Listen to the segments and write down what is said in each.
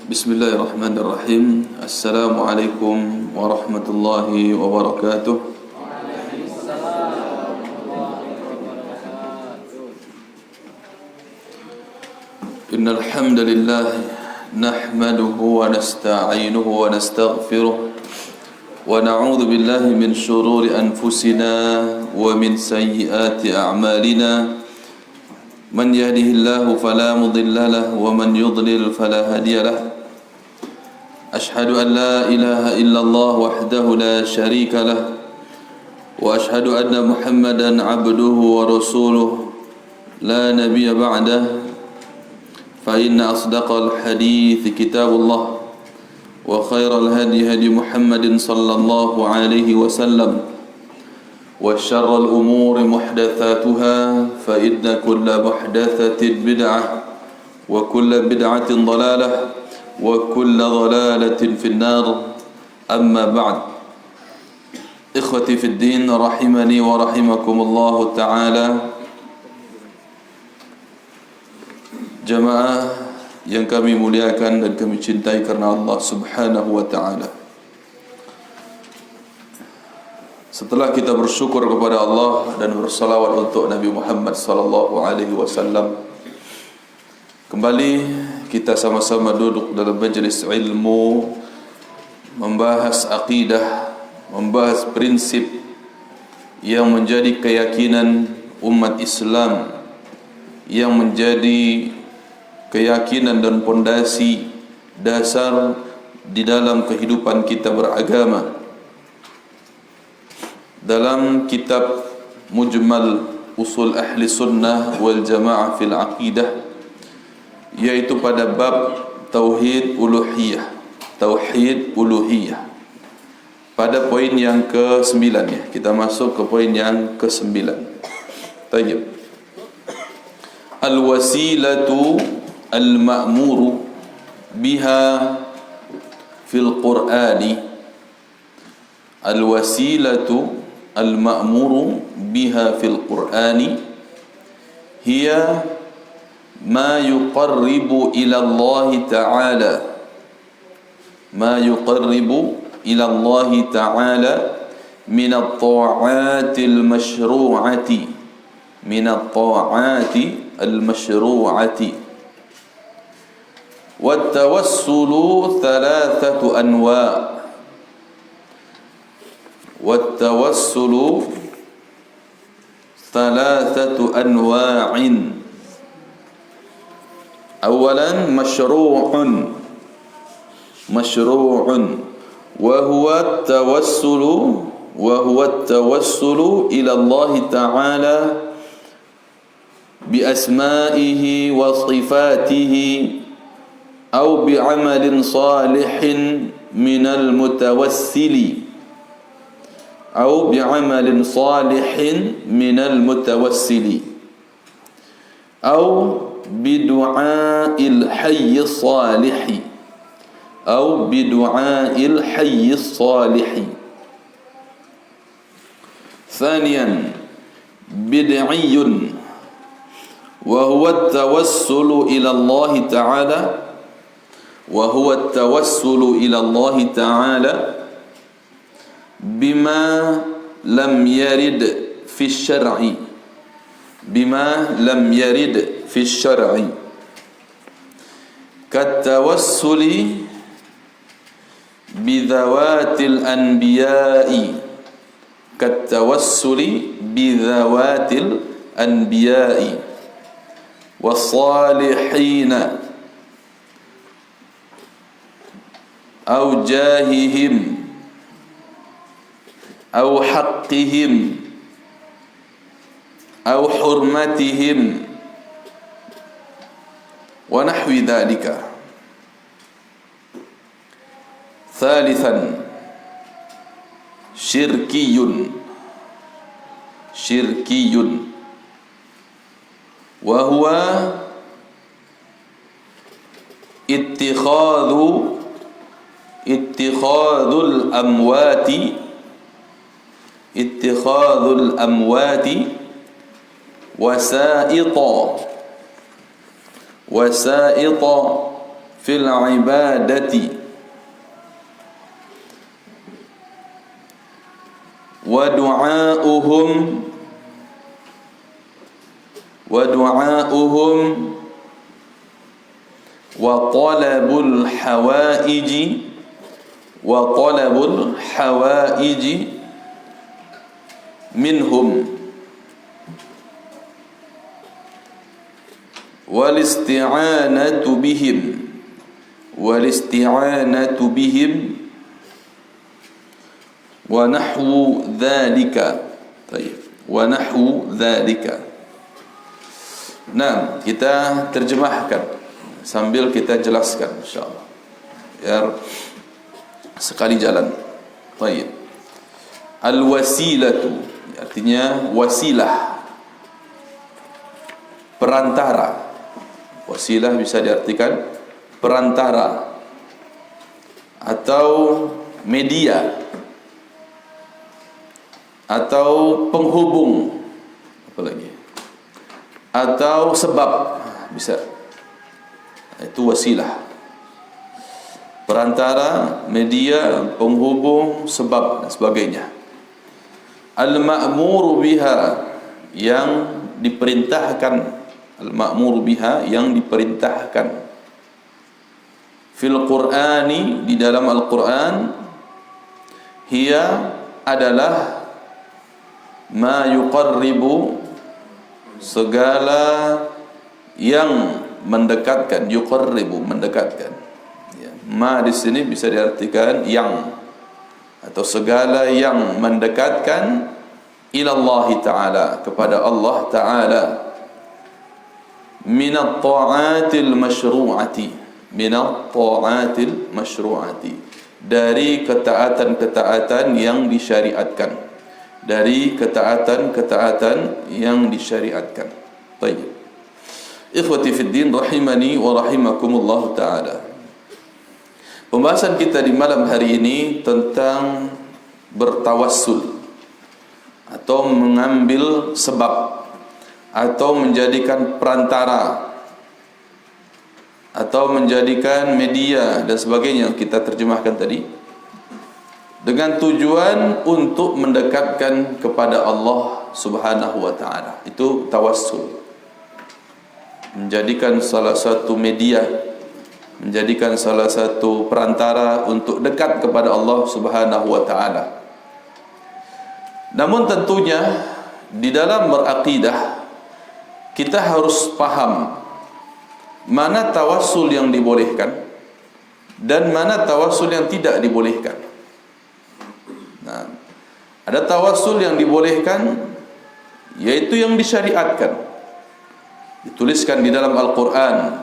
Bismillahirrahmanirrahim. Assalamualaikum warahmatullahi wabarakatuh. Innal hamdalillah nahmaduhu wa nasta'inuhu wa nastaghfiruh wa na'udzu billahi min shururi anfusina wa min sayyiati a'malina. Man yahdihillahu fala mudilla lahu wa man yudlil fala hadiya lahu. Ashhadu an la ilaha illallah wahdahu la sharika lah wa ashhadu anna Muhammadan abduhu wa rasuluh la nabiyya ba'dah. Fa inna asdaqal hadits kitabullah wa khairal hadi hadi Muhammadin sallallahu alaihi wasallam wa syarrul umuri muhdatsatuha fa inna kulla muhdatsatin bid'ah wa kulla bid'atin dhalalah wa kulla dhalalatin finnar. Amma ba'd. Ikhwati fid din rahimani wa rahimakumullah ta'ala. Jamaah yang kami muliakan dan kami cintai karena Allah Subhanahu wa ta'ala. Setelah kita bersyukur kepada Allah dan bersalawat untuk Nabi Muhammad sallallahu alaihi wasallam, kembali kita sama-sama duduk dalam majlis ilmu, membahas akidah, membahas prinsip yang menjadi keyakinan umat Islam, yang menjadi keyakinan dan pondasi dasar di dalam kehidupan kita beragama. Dalam kitab Mujmal Usul Ahli Sunnah wal Jamaah fil Aqidah, yaitu pada bab Tauhid Uluhiyah. Tauhid Uluhiyah. Pada poin yang ke-9 ya. Kita masuk ke poin yang ke-9. Tayyib. Al-wasilatu al-ma'muru biha fil Qur'ani. Al-wasilatu al-ma'muru biha fil Qur'ani hiya ma yuqarribu ila Allah ta'ala, ma yuqarribu ila Allah ta'ala min at-ta'ati al-mashru'ati, min at-ta'ati al-mashru'ati. Wat-tawassulu thalathatu anwa', wat-tawassulu thalathatu anwa'in. أولا مشروع وهو التوسل إلى الله تعالى بأسمائه وصفاته أو بعمل صالح من المتوسل، أو بعمل صالح من المتوسل، أو بدعاء الحي الصالح، أو بدعاء الحي الصالح. ثانيا بدعي وهو التوسل إلى الله تعالى، وهو التوسل إلى الله تعالى بما لم يرد في الشرع، بما لم يرد في الشرع، كالتوسل بذوات الأنبياء، كالتوسل بذوات الأنبياء والصالحين أو جاههم أو حقهم أو حرمتهم ونحو ذلك. ثالثا شركي وهو اتخاذ الأموات وسائط fil ibadati wa du'a'uhum wa talabul hawaiji minhum wal isti'anatu bihim wa nahwu dzalika. Nah, kita terjemahkan sambil kita jelaskan insyaallah biar sekali jalan. Baik. Al-wasilatu artinya wasilah, perantara. Wasilah bisa diartikan perantara atau media atau penghubung, apa lagi, atau sebab, bisa. Itu wasilah, perantara, media, penghubung, sebab dan sebagainya. Al-ma'muru biha, yang diperintahkan. Al-ma'muru biha, yang diperintahkan. Fil Qur'ani, di dalam Al-Quran. Hiya adalah ma yuqarribu, segala yang mendekatkan. Yuqarribu, mendekatkan. Ma di sini bisa diartikan yang, atau segala yang mendekatkan ilallah ta'ala, kepada Allah ta'ala, minat ta'atil masyru'ati, dari ketaatan-ketaatan yang disyariatkan, Baik. Ikhwati fid din rahimani wa rahimakumullah ta'ala. Pembahasan kita di malam hari ini tentang bertawassul, atau mengambil sebab, atau menjadikan perantara, atau menjadikan media dan sebagainya yang kita terjemahkan tadi, dengan tujuan untuk mendekatkan kepada Allah Subhanahu wa ta'ala. Itu tawassul, menjadikan salah satu media, menjadikan salah satu perantara untuk dekat kepada Allah Subhanahu wa ta'ala. Namun tentunya di dalam beraqidah kita harus paham mana tawassul yang dibolehkan dan mana tawassul yang tidak dibolehkan. Nah, ada tawassul yang dibolehkan, yaitu yang disyariatkan, dituliskan di dalam Al-Quran,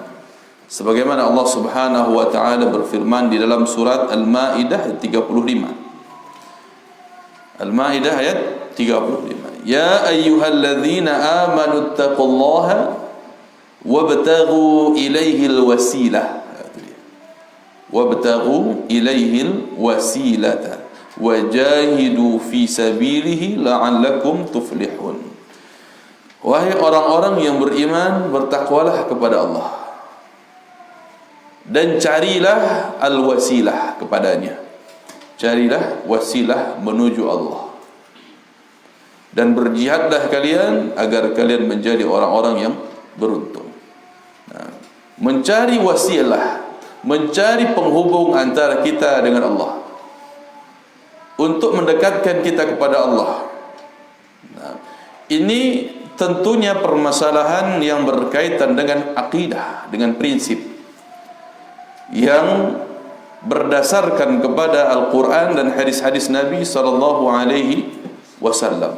sebagaimana Allah Subhanahu wa ta'ala berfirman di dalam surat Al-Maidah ayat 35. Al-Maidah ayat 35. Ya ayyuhalladzina amanu taqullaha wabtaghu ilaihil wasilah. Wabtaghu ilaihil wasilata wajahidu fi sabilihi la'allakum tuflihun. Wahai orang-orang yang beriman, bertakwalah kepada Allah dan carilah al-wasilah kepadanya. Carilah wasilah menuju Allah, dan berjihadlah kalian agar kalian menjadi orang-orang yang beruntung. Nah, mencari wasilah, mencari penghubung antara kita dengan Allah, untuk mendekatkan kita kepada Allah. Nah, ini tentunya permasalahan yang berkaitan dengan akidah, dengan prinsip yang berdasarkan kepada Al-Quran dan hadis-hadis Nabi sallallahu alaihi wasallam.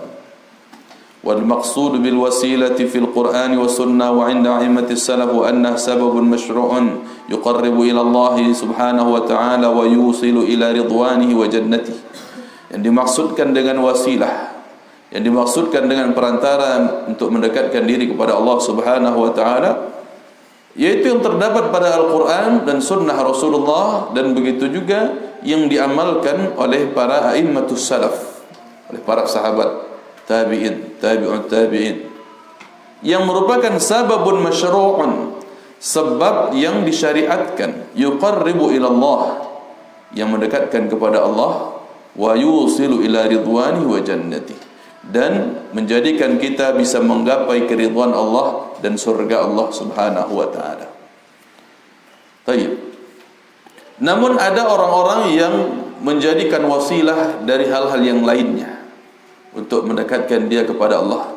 Wal maqsud bil wasilati fil Qur'an wa sunnah wa 'inda a'immatis salaf annahu sababun masyru'un yuqarribu ila Allah subhanahu wa ta'ala wa yusilu ila ridwanihi wa jannatihi. Yang dimaksudkan dengan wasilah, yang dimaksudkan dengan perantara untuk mendekatkan diri kepada Allah Subhanahu wa ta'ala, yaitu yang terdapat pada Al-Quran dan sunnah Rasulullah, dan begitu juga yang diamalkan oleh para a'immatus salaf, oleh para sahabat, tabi'in, tabi'un tabi'in, yang merupakan sababun masyru'un, sebab yang disyariatkan, yuqarribu ila Allah, yang mendekatkan kepada Allah, wa yusilu ila ridwani wa jannati, dan menjadikan kita bisa menggapai keridhaan Allah dan surga Allah Subhanahu wa taala. Baik. Namun ada orang-orang yang menjadikan wasilah dari hal-hal yang lainnya untuk mendekatkan dia kepada Allah,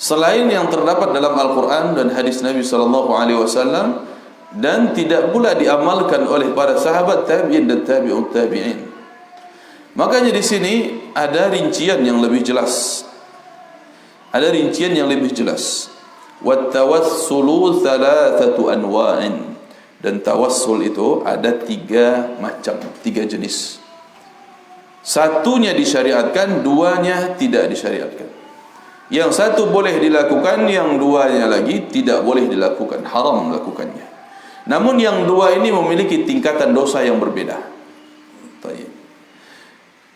selain yang terdapat dalam Al-Quran dan hadis Nabi SAW, dan tidak pula diamalkan oleh para sahabat tabi'in dan tabi'ut tabi'in. Makanya di sini ada rincian yang lebih jelas. Ada rincian yang lebih jelas. Wat tawassulu thalathatu anwa'in. Dan tawassul itu ada 3 macam, 3 jenis. Satunya disyariatkan, duanya tidak disyariatkan. Yang satu boleh dilakukan, yang duanya lagi tidak boleh dilakukan, haram melakukannya. Namun yang dua ini memiliki tingkatan dosa yang berbeda.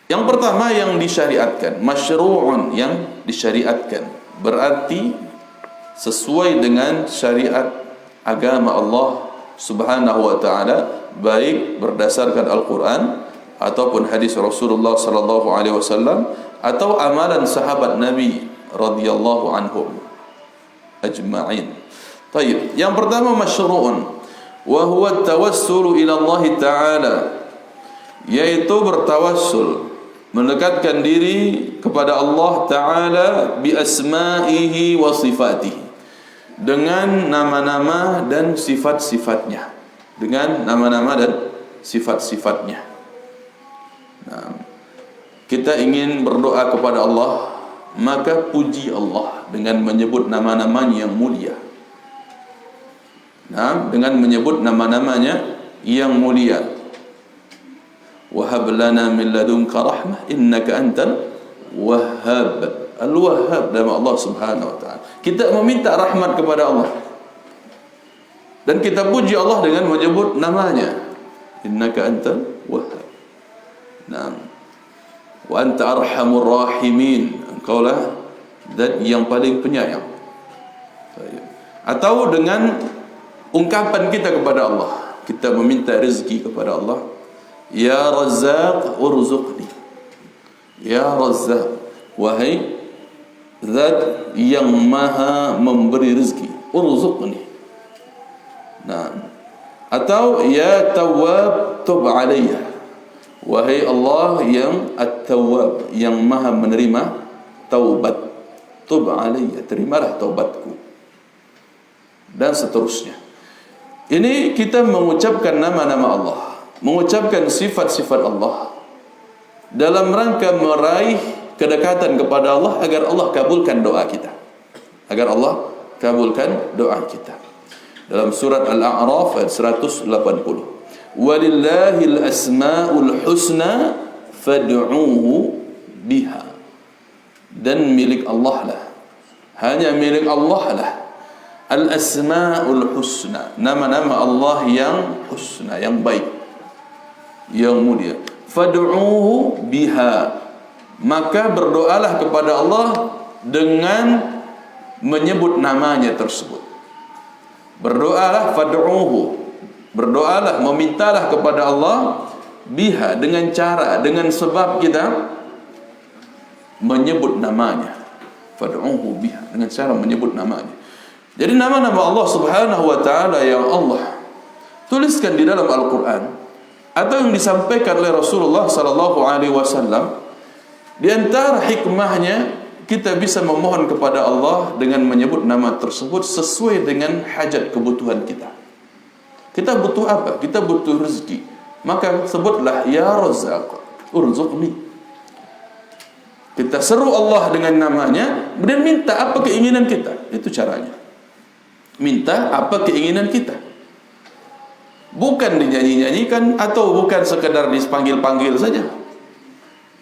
Yang pertama yang disyariatkan, masyru'un, yang disyariatkan, berarti sesuai dengan syariat agama Allah Subhanahu wa taala, baik berdasarkan Al-Qur'an ataupun hadis Rasulullah sallallahu alaihi wasallam atau amalan sahabat Nabi radhiyallahu anhum ajma'in. Baik, yang pertama masyru'un, wa huwa at-tawassulu ila Allah taala, yaitu bertawassul, mendekatkan diri kepada Allah taala bi asma'ihi wa sifatihi, dengan nama-nama dan sifat-sifatnya, dengan nama-nama dan sifat-sifatnya. Nah, kita ingin berdoa kepada Allah, maka puji Allah dengan menyebut nama-namanya yang mulia. Nah, dengan menyebut nama-namanya yang mulia. Wahab lana min ladunka rahmah innaka antal wahhab. Al-Wahhab, nama Allah Subhanahu wa taala. Kita meminta rahmat kepada Allah dan kita puji Allah dengan menyebut namanya, innaka antal wahhab. Naam. Wa anta arhamur rahimin, engkaulah zat yang paling penyayang. Atau dengan ungkapan kita kepada Allah, kita meminta rezeki kepada Allah, ya Razzaq urzuqni, ya Razzaq, wahai zat yang maha memberi rezeki, urzuqni. Nah, atau ya Tawwab tub alayya, wahai Allah yang At-Tawwab, yang maha menerima taubat, tub alayya, terimalah taubatku, dan seterusnya. Ini kita mengucapkan nama-nama Allah, mengucapkan sifat-sifat Allah dalam rangka meraih kedekatan kepada Allah, agar Allah kabulkan doa kita, agar Allah kabulkan doa kita. Dalam surat Al-A'raf ayat 180, walillahil asma'ul husna fad'uuhu biha, dan milik Allah lah, hanya milik Allah lah al-asma'ul husna, nama-nama Allah yang husna, yang baik, yang mulia. Fad'uuhu biha, maka berdoalah kepada Allah dengan menyebut namanya tersebut. Berdoalah, fad'uuhu, berdoalah, memintalah kepada Allah, biha, dengan cara, dengan sebab kita menyebut namanya. Fad'uuhu biha, dengan cara menyebut namanya. Jadi nama-nama Allah Subhanahu wa taala yang Allah tuliskan di dalam Al-Qur'an atau yang disampaikan oleh Rasulullah sallallahu alaihi wasallam, di antara hikmahnya kita bisa memohon kepada Allah dengan menyebut nama tersebut sesuai dengan hajat kebutuhan kita. Kita butuh apa? Kita butuh rezeki, maka sebutlah ya Razzaq urzuqni. Kita seru Allah dengan namanya dan minta apa keinginan kita. Itu caranya. Minta apa keinginan kita, bukan dinyanyi-nyanyikan atau bukan sekedar dipanggil-panggil saja.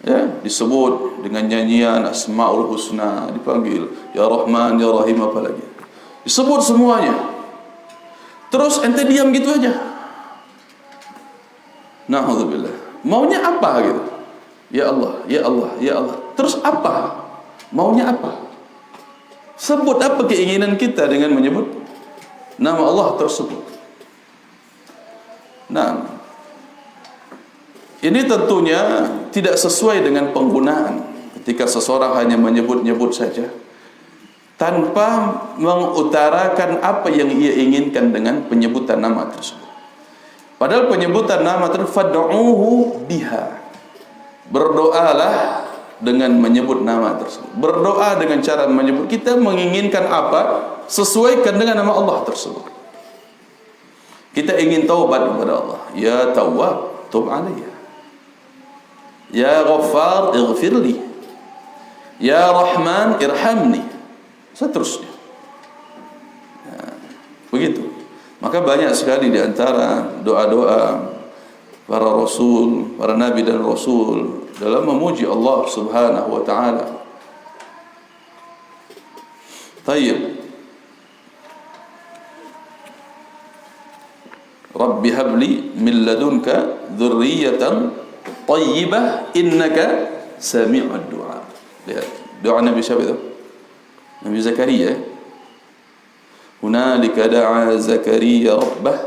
Ya, disebut dengan nyanyian Asmaul Husna, dipanggil ya Rahman, ya Rahim, apa lagi, disebut semuanya. Terus ente diam gitu aja. Na'udzubillah. Maunya apa gitu? Ya Allah, ya Allah, ya Allah. Terus apa? Maunya apa? Sebut apa keinginan kita dengan menyebut nama Allah tersebut. Nah, ini tentunya tidak sesuai dengan penggunaan ketika seseorang hanya menyebut-nyebut saja tanpa mengutarakan apa yang ia inginkan dengan penyebutan nama tersebut. Padahal penyebutan nama tersebut fad'uhu biha. Berdoalah dengan menyebut nama tersebut. Berdoa dengan cara menyebut, kita menginginkan apa, sesuaikan dengan nama Allah tersebut. Kita ingin taubat kepada Allah. Ya Tawwab, tub alayya. Ya Ghaffar, ighfirli. Ya Rahman, irhamni. Seterusnya. Ya, begitu. Maka banyak sekali di antara doa-doa para rasul, para nabi dan rasul dalam memuji Allah Subhanahu wa taala. Tayyib. Rabbi habli min ladunka dzurriyyatan thayyibah innaka sami'ud du'a. Lihat, doa Nabi siapa itu? Nabi Zakaria. Hunalika da'a Zakaria rabbah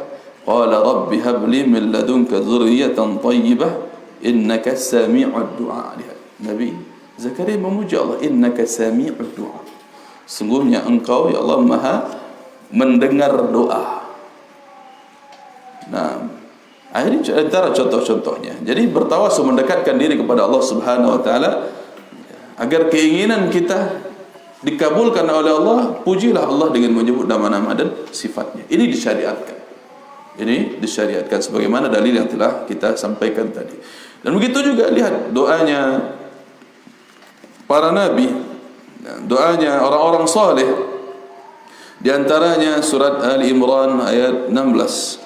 qala rabbi habli min ladunka dzurriyyatan thayyibah innaka sami'ud du'a. Nabi Zakaria memuji Allah, innaka sami'ud du'a. Sungguhnya engkau ya Allah Maha mendengar doa. Nah, ini antara contoh-contohnya. Jadi bertawasul mendekatkan diri kepada Allah Subhanahu wa taala agar keinginan kita dikabulkan oleh Allah. Pujilah Allah dengan menyebut nama-nama dan sifatnya. Ini disyariatkan. Ini disyariatkan sebagaimana dalil yang telah kita sampaikan tadi. Dan begitu juga lihat doanya para nabi, doanya orang-orang saleh. Di antaranya surat Ali Imran ayat 16.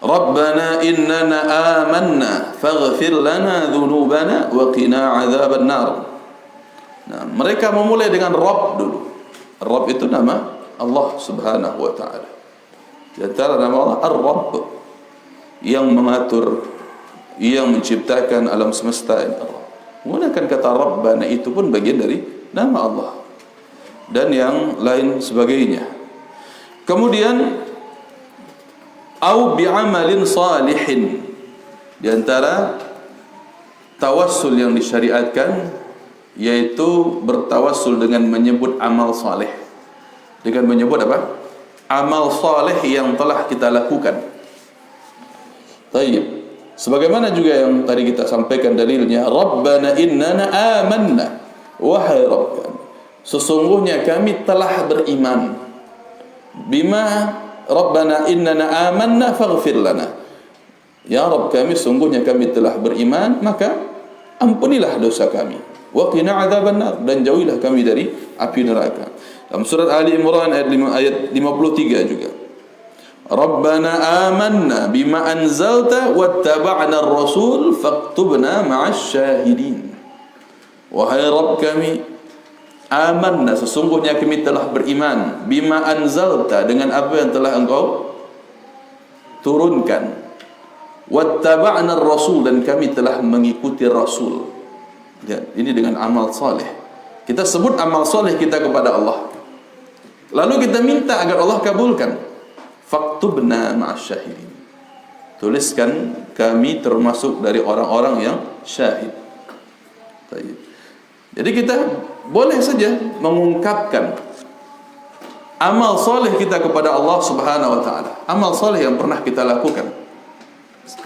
Rabbana innana amanna faghfir lana dhunubana wa qina adzaban nar. Nah, mereka memulai dengan Rabb dulu. Rabb itu nama Allah Subhanahu wa taala. Di antara nama Allah Ar-Rabb, yang mengatur, yang menciptakan alam semesta ini Allah. Menggunakan kata Rabbana itu pun bagian dari nama Allah dan yang lain sebagainya. Kemudian au bi'amalin salihin, di antara tawassul yang disyariatkan yaitu bertawassul dengan menyebut amal saleh. Dengan menyebut apa? Amal saleh yang telah kita lakukan. Tayyib. Sebagaimana juga yang tadi kita sampaikan dalilnya, Rabbana innana amanna, wahai Rabb kami, sesungguhnya kami telah beriman. Bima Rabbana innana amanna faghfir lana. Ya Rabb kami, sungguhnya kami telah beriman, maka ampunilah dosa kami. Wa qina adzaban nar, dan jauhilah kami dari api neraka. Dalam surat Ali Imran ayat 53 juga. Rabbana amanna bima anzalta wattaba'na ar-rasul faktubna ma'asy syahidin. Wahai Rabb kami, amanna, sesungguhnya kami telah beriman, bima anzalta, dengan apa yang telah engkau turunkan, wattaba'na ar-rasul, dan kami telah mengikuti rasul. Lihat, ini dengan amal saleh. Kita sebut amal saleh kita kepada Allah, lalu kita minta agar Allah kabulkan. Faktubna ma'asyahidin, tuliskan kami termasuk dari orang-orang yang syahid. Jadi kita boleh saja mengungkapkan amal soleh kita kepada Allah Subhanahu wa taala, amal soleh yang pernah kita lakukan,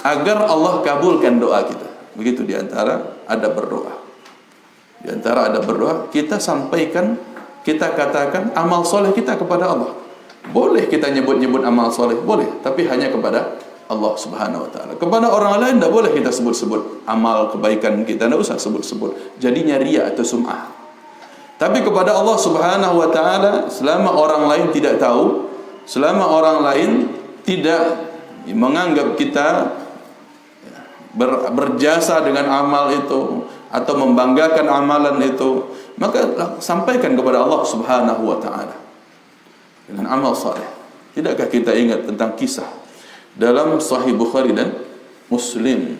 agar Allah kabulkan doa kita. Begitu di antara ada berdoa. Di antara ada berdoa, kita sampaikan, kita katakan amal soleh kita kepada Allah. Boleh kita nyebut-nyebut amal soleh, boleh, tapi hanya kepada Allah Subhanahu wa taala. Kepada orang lain tidak boleh kita sebut-sebut amal kebaikan kita, tidak usah sebut-sebut. Jadinya riya atau sum'ah. Tapi kepada Allah Subhanahu wa taala, selama orang lain tidak tahu, selama orang lain tidak menganggap kita berjasa dengan amal itu atau membanggakan amalan itu, maka sampaikan kepada Allah Subhanahu wa taala dengan amal saleh. Tidakkah kita ingat tentang kisah dalam Sahih Bukhari dan Muslim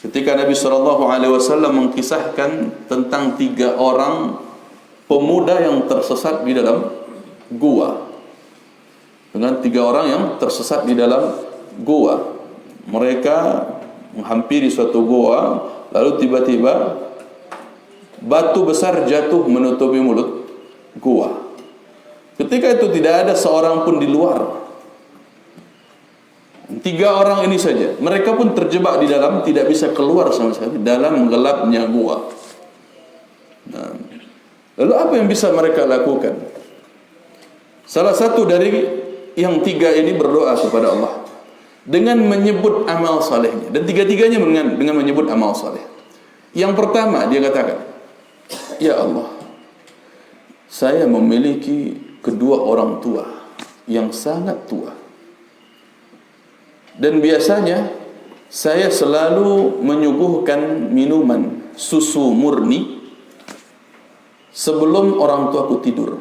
ketika Nabi SAW mengkisahkan tentang 3 orang pemuda yang tersesat di dalam gua, dengan 3 orang yang tersesat di dalam gua. Mereka menghampiri suatu gua, lalu tiba-tiba batu besar jatuh menutupi mulut gua. Ketika itu tidak ada seorang pun di luar. 3 orang ini saja. Mereka pun terjebak di dalam, tidak bisa keluar sama sekali dalam gelapnya gua. Nah, lalu apa yang bisa mereka lakukan? Salah satu dari yang 3 ini berdoa kepada Allah dengan menyebut amal salehnya, dan 3-tiganya dengan menyebut amal saleh. Yang pertama dia katakan, ya Allah, saya memiliki kedua orang tua yang sangat tua, dan biasanya saya selalu menyuguhkan minuman susu murni sebelum orang tuaku tidur,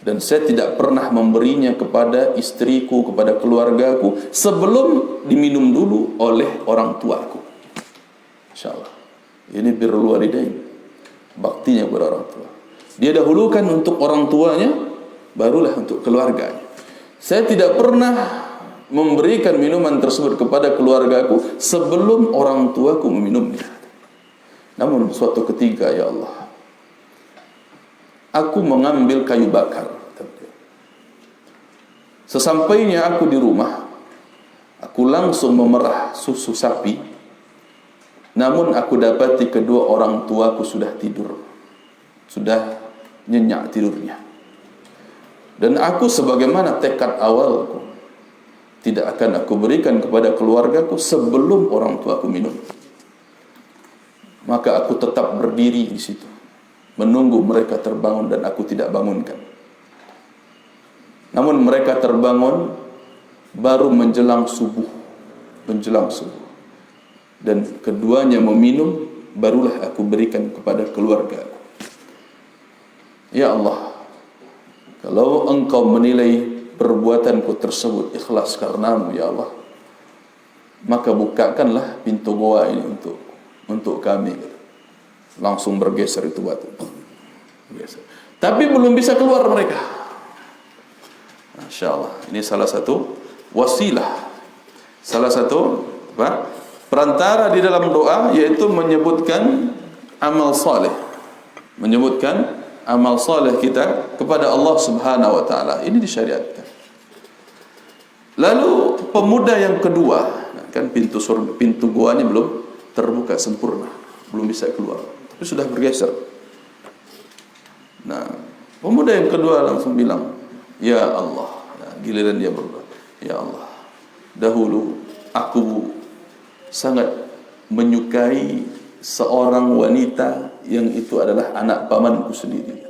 dan saya tidak pernah memberinya kepada istriku, kepada keluargaku sebelum diminum dulu oleh orang tuaku. InsyaAllah ini birrul walidain, baktinya kepada orang tua. Dia dahulukan untuk orang tuanya, barulah untuk keluarganya. Saya tidak pernah memberikan minuman tersebut kepada keluargaku sebelum orang tuaku meminumnya. Namun suatu ketika, ya Allah, aku mengambil kayu bakar. Sesampainya aku di rumah, aku langsung memerah susu sapi. Namun aku dapati kedua orang tuaku sudah tidur, sudah nyenyak tidurnya. Dan aku sebagaimana tekad awalku, tidak akan aku berikan kepada keluargaku sebelum orang tuaku minum. Maka aku tetap berdiri di situ, menunggu mereka terbangun, dan aku tidak bangunkan. Namun mereka terbangun baru menjelang subuh, dan keduanya meminum, barulah aku berikan kepada keluarga. Ya Allah, kalau Engkau menilai perbuatanku tersebut ikhlas karenamu, ya Allah, maka bukakanlah pintu goa ini untuk kami. Langsung bergeser itu batu. Tapi belum bisa keluar mereka. Masya Allah, ini salah satu wasilah, salah satu perantara di dalam doa, yaitu menyebutkan amal saleh, menyebutkan amal saleh kita kepada Allah Subhanahu wa taala. Ini disyariatkan. Lalu pemuda yang kedua, kan pintu goanya belum terbuka sempurna, belum bisa keluar, tapi sudah bergeser. Nah, pemuda yang kedua langsung bilang, ya Allah. Nah, giliran dia berdoa, ya Allah, dahulu aku sangat menyukai seorang wanita yang itu adalah anak pamanku sendiri,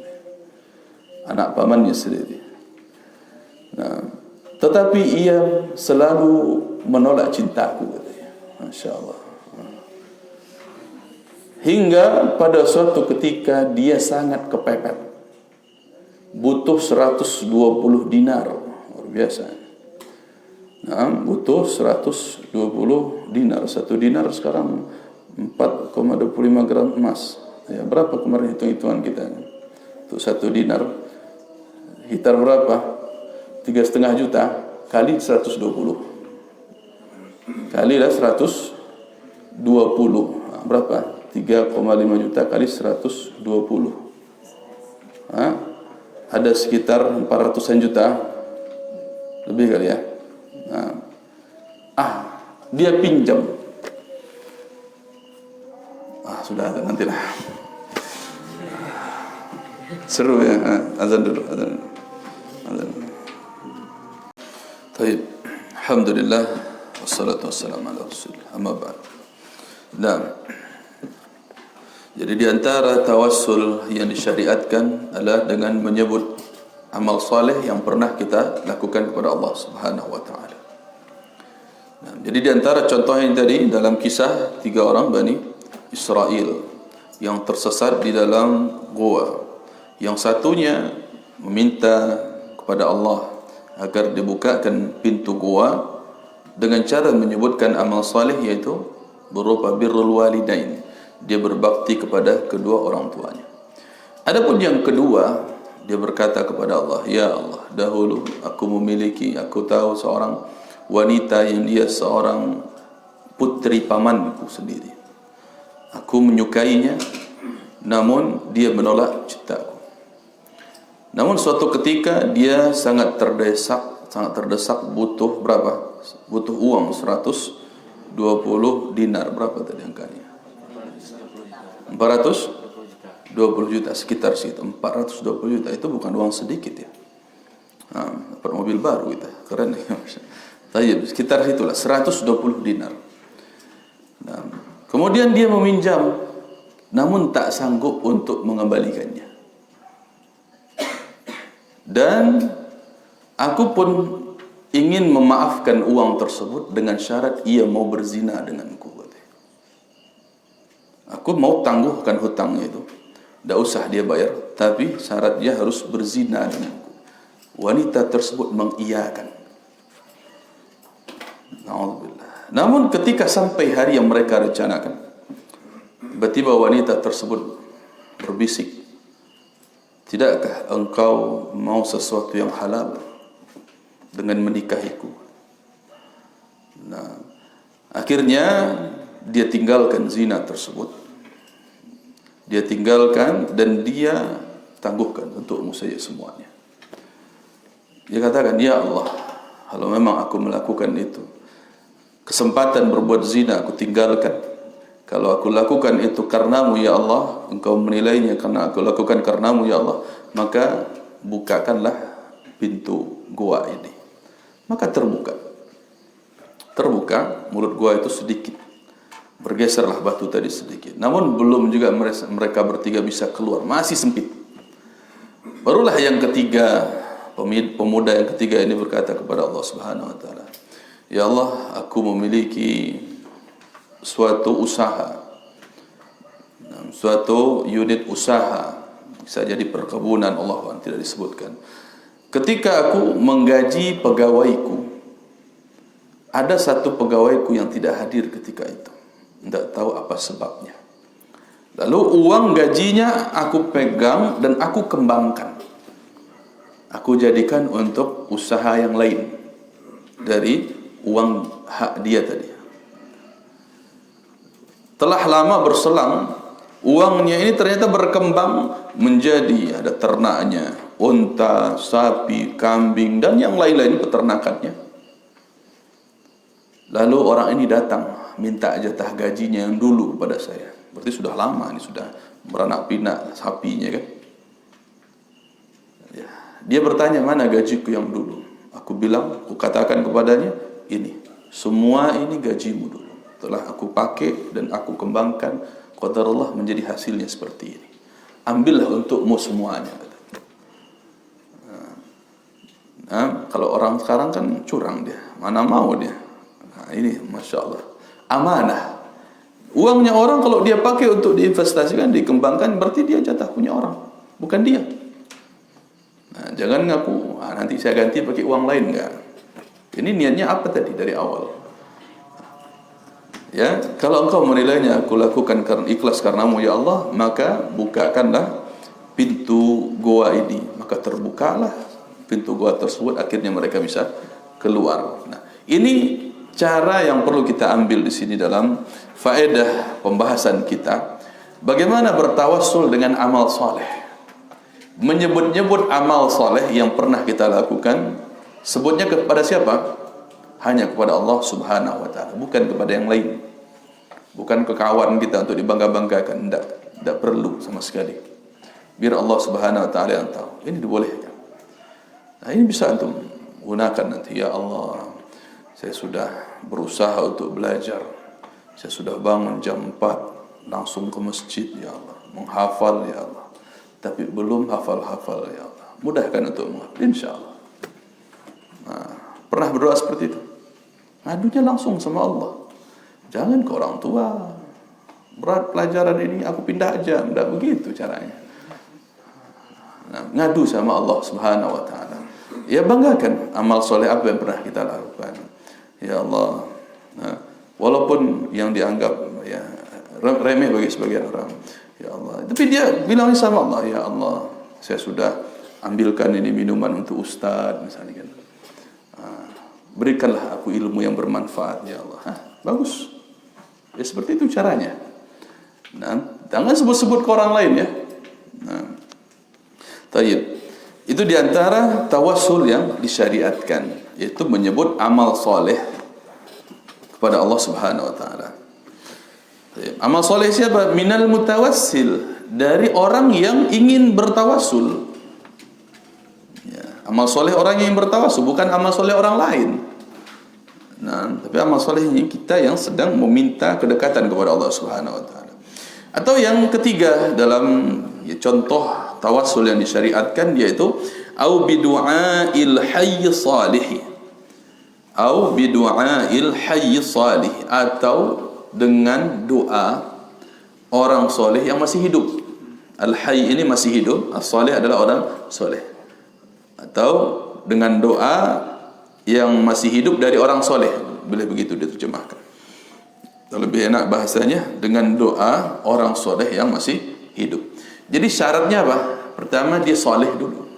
anak pamannya sendiri. Nah, tetapi ia selalu menolak cintaku, katanya. Masya Allah. Hingga pada suatu ketika dia sangat kepepet, butuh 120 dinar, luar biasa. Nah, butuh 120 dinar. 1 dinar sekarang 4,25 gram emas. Ya, berapa kemarin hitung-hitungan kita? Untuk 1 dinar, hitar berapa? 3,5 juta kali 120. Kalilah 120. Nah, berapa? 3,5 juta kali 120. Nah, ada sekitar 400-an juta lebih kali ya. Nah, dia pinjam. Sudah nantilah. Seru ya. Azan dulu, azan. Baik. Alhamdulillah wassalatu wassalamu ala Rasulillah. Amma ba'd. Nah, jadi di antara tawassul yang disyariatkan adalah dengan menyebut amal saleh yang pernah kita lakukan kepada Allah Subhanahu wa taala. Nah, jadi di antara contoh yang tadi dalam kisah 3 orang Bani Israel yang tersesat di dalam gua, yang satunya meminta kepada Allah agar dibukakan pintu gua dengan cara menyebutkan amal saleh, yaitu berupa birrul walidain. Dia berbakti kepada kedua orang tuanya. Adapun yang kedua, dia berkata kepada Allah, ya Allah, dahulu aku tahu seorang wanita yang dia seorang putri pamanku sendiri. Aku menyukainya, namun dia menolak cintaku. Namun suatu ketika dia sangat terdesak butuh berapa? Butuh uang 120 dinar. Berapa tadi angkanya? 420 juta, sekitar situ. 420 juta itu bukan uang sedikit ya. Dapat mobil baru kita, keren ya. Tapi sekitar situlah 120 dinar. Nah, kemudian dia meminjam, namun tak sanggup untuk mengembalikannya. Dan aku pun ingin memaafkan uang tersebut dengan syarat ia mau berzina denganku. Aku mau tangguhkan hutangnya itu. Tidak usah dia bayar, tapi syarat dia harus berzina denganku. Wanita tersebut mengiyakan. Na'udzubillah. Namun ketika sampai hari yang mereka rencanakan, tiba-tiba wanita tersebut berbisik, tidakkah engkau mau sesuatu yang halal dengan menikahiku? Nah, akhirnya dia tinggalkan zina tersebut. Dia tinggalkan dan dia tangguhkan untukmu saja semuanya. Dia katakan, ya Allah, kalau memang aku melakukan itu, kesempatan berbuat zina aku tinggalkan. Kalau aku lakukan itu karenamu ya Allah, engkau menilainya karena aku lakukan karenamu ya Allah, maka bukakanlah pintu gua ini. Maka terbuka mulut gua itu sedikit, bergeserlah batu tadi sedikit. Namun belum juga mereka bertiga bisa keluar, masih sempit. Barulah yang ketiga, pemuda yang ketiga ini berkata kepada Allah Subhanahu wa taala, ya Allah, aku memiliki suatu usaha, suatu unit usaha, bisa jadi perkebunan, Allah tidak disebutkan. Ketika aku menggaji pegawaiku, ada satu pegawaiku yang tidak hadir ketika itu, tidak tahu apa sebabnya. Lalu uang gajinya aku pegang dan aku kembangkan, aku jadikan untuk usaha yang lain dari uang hak dia tadi. Telah lama berselang, uangnya ini ternyata berkembang menjadi ada ternaknya, unta, sapi, kambing, dan yang lain-lain peternakannya. Lalu orang ini datang minta jatah gajinya yang dulu kepada saya. Berarti sudah lama, ini sudah beranak pinak sapinya kan. Ya. Dia bertanya, mana gajiku yang dulu? Aku bilang, aku katakan kepadanya, ini, semua ini gajimu dulu. Telah aku pakai dan aku kembangkan, qadarullah menjadi hasilnya seperti ini. Ambillah untukmu semuanya. Nah, kalau orang sekarang kan curang dia, mana mau dia. Nah, ini Masya Allah, amanah. Uangnya orang kalau dia pakai untuk diinvestasikan, dikembangkan, berarti dia jatah punya orang, bukan dia. Nah, jangan ngaku, nanti saya ganti pakai uang lain, enggak. Ini niatnya apa tadi dari awal? Ya, kalau engkau menilainya aku lakukan karena ikhlas karenamu ya Allah, maka bukakanlah pintu goa ini. Maka terbukalah pintu goa tersebut, akhirnya mereka bisa keluar. Nah, ini cara yang perlu kita ambil di sini dalam faedah pembahasan kita. Bagaimana bertawassul dengan amal soleh. Menyebut-nyebut amal soleh yang pernah kita lakukan, sebutnya kepada siapa? Hanya kepada Allah Subhanahu wa ta'ala, bukan kepada yang lain. Bukan ke kawan kita untuk dibangga-banggakan, tidak perlu sama sekali. Biar Allah Subhanahu wa ta'ala yang tahu. Ini dibolehkan. Nah, ini bisa antum gunakan nanti. Ya Allah, saya sudah berusaha untuk belajar. Saya sudah bangun jam 4 langsung ke masjid ya Allah, menghafal ya Allah, tapi belum hafal-hafal ya Allah. Mudahkan untuk menghafal insyaallah. Nah, pernah berdoa seperti itu? Ngadunya langsung sama Allah. Jangan ke orang tua. Berat pelajaran ini, aku pindah aja. Tidak begitu caranya. Nah, ngadu sama Allah Subhanahu wa ta'ala. Ya, banggakan amal soleh apa yang pernah kita lakukan. Ya Allah. Nah, walaupun yang dianggap ya remeh bagi sebagian orang. Ya Allah. Tapi dia bilang sama Allah, ya Allah, saya sudah ambilkan ini minuman untuk ustaz misalnya kan. Berikanlah aku ilmu yang bermanfaat ya Allah. Bagus. Ya seperti itu caranya. Nah, jangan sebut-sebut ke orang lain ya. Nah, tayyib. Itu diantara tawassul yang disyariatkan, yaitu menyebut amal soleh kepada Allah Subhanahu Wa Taala. Amal soleh siapa? Minal mutawassil, dari orang yang ingin bertawassul. Ya, amal soleh orang yang bertawassul, bukan amal soleh orang lain. Nah, tapi amal solehnya kita yang sedang meminta kedekatan kepada Allah Subhanahu Wa Taala. Atau yang ketiga dalam contoh tawassul yang disyariatkan, yaitu au bidu'ail hayy salih, au bidu'ail hayy salih, atau dengan doa orang soleh yang masih hidup. Al-hayy ini masih hidup, as-salih adalah orang soleh. Atau dengan doa yang masih hidup dari orang soleh, boleh begitu diterjemahkan. Lebih enak bahasanya dengan doa orang soleh yang masih hidup. Jadi syaratnya apa? Pertama, dia soleh dulu.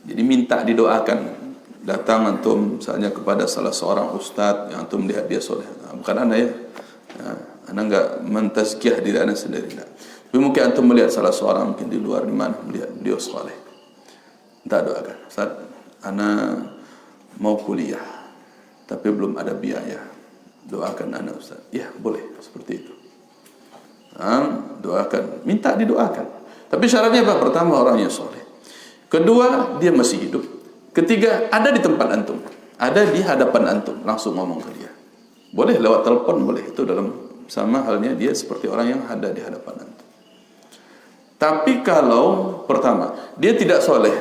Jadi minta didoakan. Datang antum misalnya kepada salah seorang ustaz yang antum lihat dia soleh. Bukan anda ya. Anda enggak mentazkiyah diri anda sendiri. Tapi mungkin antum melihat salah seorang mungkin di luar, di mana melihat dia soleh. Minta doakan. Ustaz, anda mau kuliah tapi belum ada biaya, doakan anak ustaz. Ya boleh, seperti itu. Doakan, minta didoakan. Tapi syaratnya apa? Pertama, orangnya soleh. Kedua, dia masih hidup. Ketiga, ada di tempat antum, ada di hadapan antum, langsung ngomong ke dia. Boleh lewat telepon, boleh. Itu dalam sama halnya dia seperti orang yang ada di hadapan antum. Tapi kalau pertama dia tidak soleh,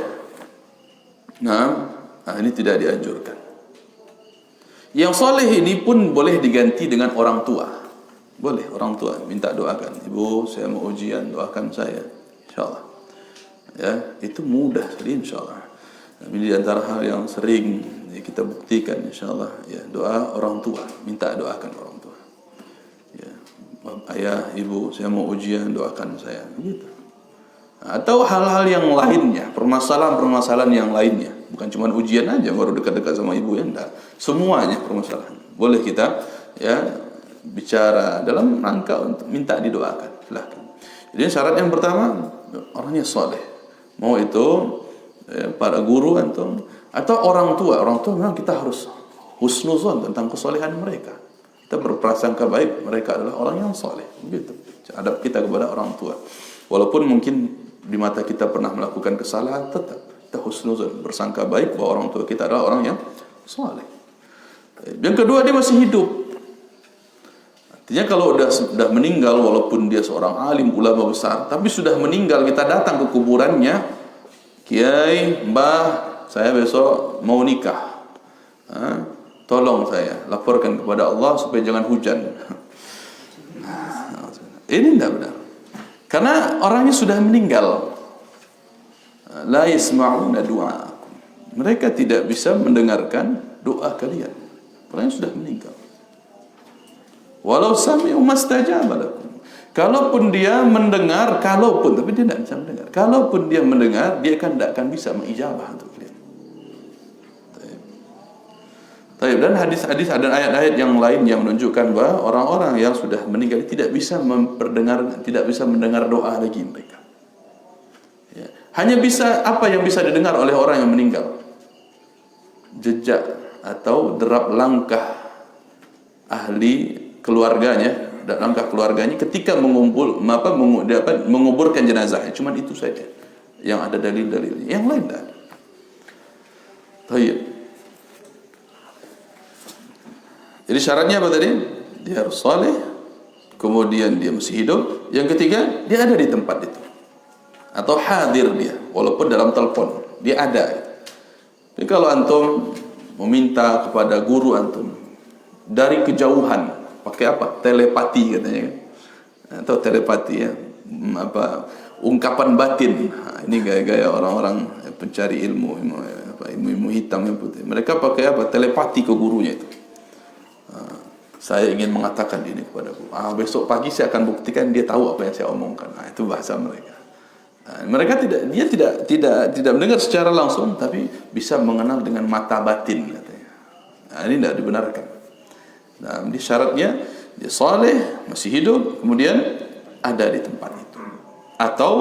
ini tidak dianjurkan. Yang soleh ini pun boleh diganti dengan orang tua. Boleh, orang tua minta doakan. Ibu, saya mau ujian, doakan saya, insyaallah. Ya, itu mudah sekali insyaallah. Tapi di antara hal yang sering kita buktikan insyaallah, ya, doa orang tua, minta doakan orang tua. Ya, ayah, ibu, saya mau ujian, doakan saya, begitu. Atau hal-hal yang lainnya, permasalahan-permasalahan yang lainnya. Bukan cuma ujian aja baru dekat-dekat sama ibu, ya enggak. Semuanya permasalahan. Boleh kita ya bicara dalam rangka untuk minta didoakan. Silakan. Jadi syarat yang pertama, orangnya soleh. Mau itu para guru atau orang tua. Orang tua memang kita harus husnuzon tentang kesolehan mereka. Kita berprasangka baik mereka adalah orang yang soleh. Begitu. Adab kita kepada orang tua. Walaupun mungkin di mata kita pernah melakukan kesalahan, tetap kita husnuzon, bersangka baik bahwa orang tua kita adalah orang yang soleh. Yang kedua, dia masih hidup. Artinya kalau sudah meninggal, walaupun dia seorang alim, ulama besar, tapi sudah meninggal, kita datang ke kuburannya, Kiai, Mbah, saya besok mau nikah. Tolong saya, laporkan kepada Allah supaya jangan hujan. Ini tidak benar. Karena orangnya sudah meninggal. La yasma'una du'aakum. Mereka tidak bisa mendengarkan doa kalian. Orangnya sudah meninggal. Walau sami'u mastajaba lakum. Kalaupun dia mendengar, tapi dia tidak bisa mendengar. Kalaupun dia mendengar, dia tidak akan bisa mengijabah untuk kalian. Dan hadis-hadis dan ayat-ayat yang lain yang menunjukkan bahwa orang-orang yang sudah meninggal tidak bisa mendengar doa lagi mereka. Ya. Hanya bisa apa yang bisa didengar oleh orang yang meninggal. Jejak atau derap langkah ahli keluarganya dan langkah keluarganya ketika menguburkan jenazahnya. Cuman itu saja yang ada dalil-dalilnya. Yang lain tidak ada. Baik. Jadi syaratnya apa tadi? Dia harus saleh, kemudian dia masih hidup. Yang ketiga, dia ada di tempat itu. Atau hadir dia, walaupun dalam telepon, dia ada. Jadi kalau antum meminta kepada guru antum dari kejauhan, pakai apa? Telepati katanya kan. Atau telepati ya. Ungkapan batin. Ini gaya-gaya orang-orang pencari ilmu hitam yang putih. Mereka pakai apa? Telepati ke gurunya itu. Saya ingin mengatakan ini kepada guru. Besok pagi saya akan buktikan dia tahu apa yang saya omongkan. Itu bahasa mereka. Mereka tidak mendengar secara langsung, tapi bisa mengenal dengan mata batin katanya. Ini tidak dibenarkan. Nah, ini syaratnya dia saleh, masih hidup, kemudian ada di tempat itu, atau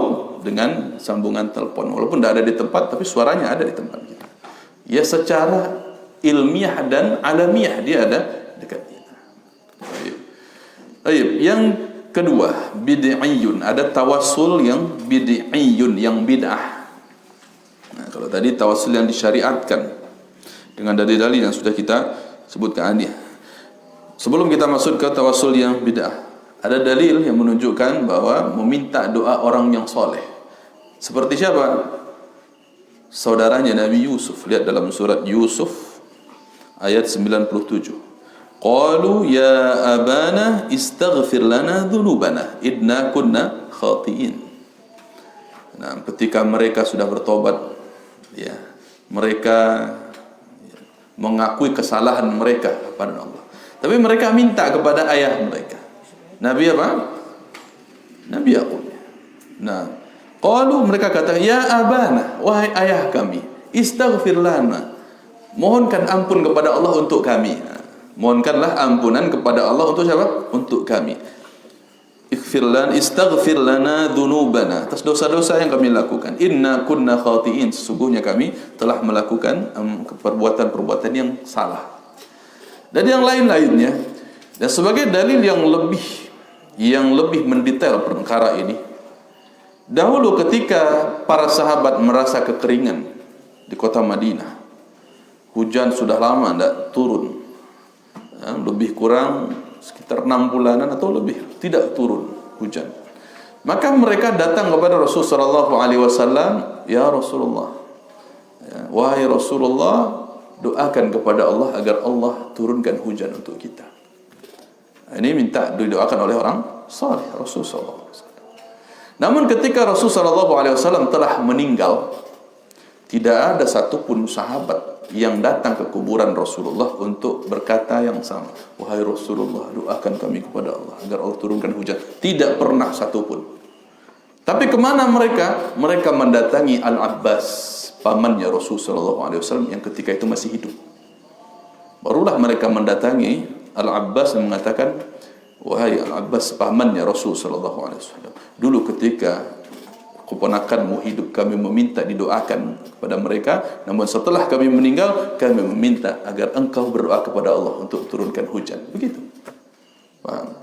dengan sambungan telepon, walaupun tidak ada di tempat, tapi suaranya ada di tempat kita. Ya, secara ilmiah dan alamiah dia ada dekat kita. Baik. Yang kedua, bid'iyun. Ada tawassul yang bid'iyun, yang bid'ah. Nah, kalau tadi tawassul yang disyariatkan dengan dalil-dalil yang sudah kita sebutkan ini. Sebelum kita masuk ke tawassul yang bid'ah, ada dalil yang menunjukkan bahwa meminta doa orang yang soleh. Seperti siapa? Saudaranya Nabi Yusuf. Lihat dalam surat Yusuf ayat 97. Qalu ya abana istaghfir lana dhunubana idna kunna khati'in. Nah, ketika mereka sudah bertobat, ya, mereka mengakui kesalahan mereka kepada Allah. Tapi mereka minta kepada ayah mereka. Nabi apa? Nabi Yakub. Nah, qalu, mereka kata, ya abana, wahai ayah kami, istaghfir lana, mohonkan ampun kepada Allah untuk kami. Mohonkanlah ampunan kepada Allah untuk siapa? Untuk kami. Istaghfir lana dhunubana, atas dosa-dosa yang kami lakukan. Inna kunna khati'in, sesungguhnya kami telah melakukan perbuatan-perbuatan yang salah. Dan yang lain-lainnya. Dan sebagai dalil yang lebih mendetail perkara ini, dahulu ketika para sahabat merasa kekeringan di kota Madinah, hujan sudah lama tidak turun, lebih kurang sekitar 6 bulanan atau lebih tidak turun hujan, maka mereka datang kepada Rasulullah SAW. Ya Rasulullah, wahai Rasulullah, doakan kepada Allah agar Allah turunkan hujan untuk kita. Ini minta didoakan oleh orang saleh, Rasulullah SAW. Namun ketika Rasulullah SAW telah meninggal, tidak ada satupun sahabat yang datang ke kuburan Rasulullah untuk berkata yang sama. Wahai Rasulullah, doakan kami kepada Allah agar Allah turunkan hujan. Tidak pernah satupun. Tapi kemana mereka? Mereka mendatangi Al-Abbas, pamannya Rasulullah SAW yang ketika itu masih hidup. Barulah mereka mendatangi Al-Abbas dan mengatakan, wahai Al-Abbas, pamannya Rasulullah SAW, dulu ketika keponakanmu hidup, kami meminta didoakan kepada mereka, namun setelah kami meninggal, kami meminta agar engkau berdoa kepada Allah untuk turunkan hujan. Begitu.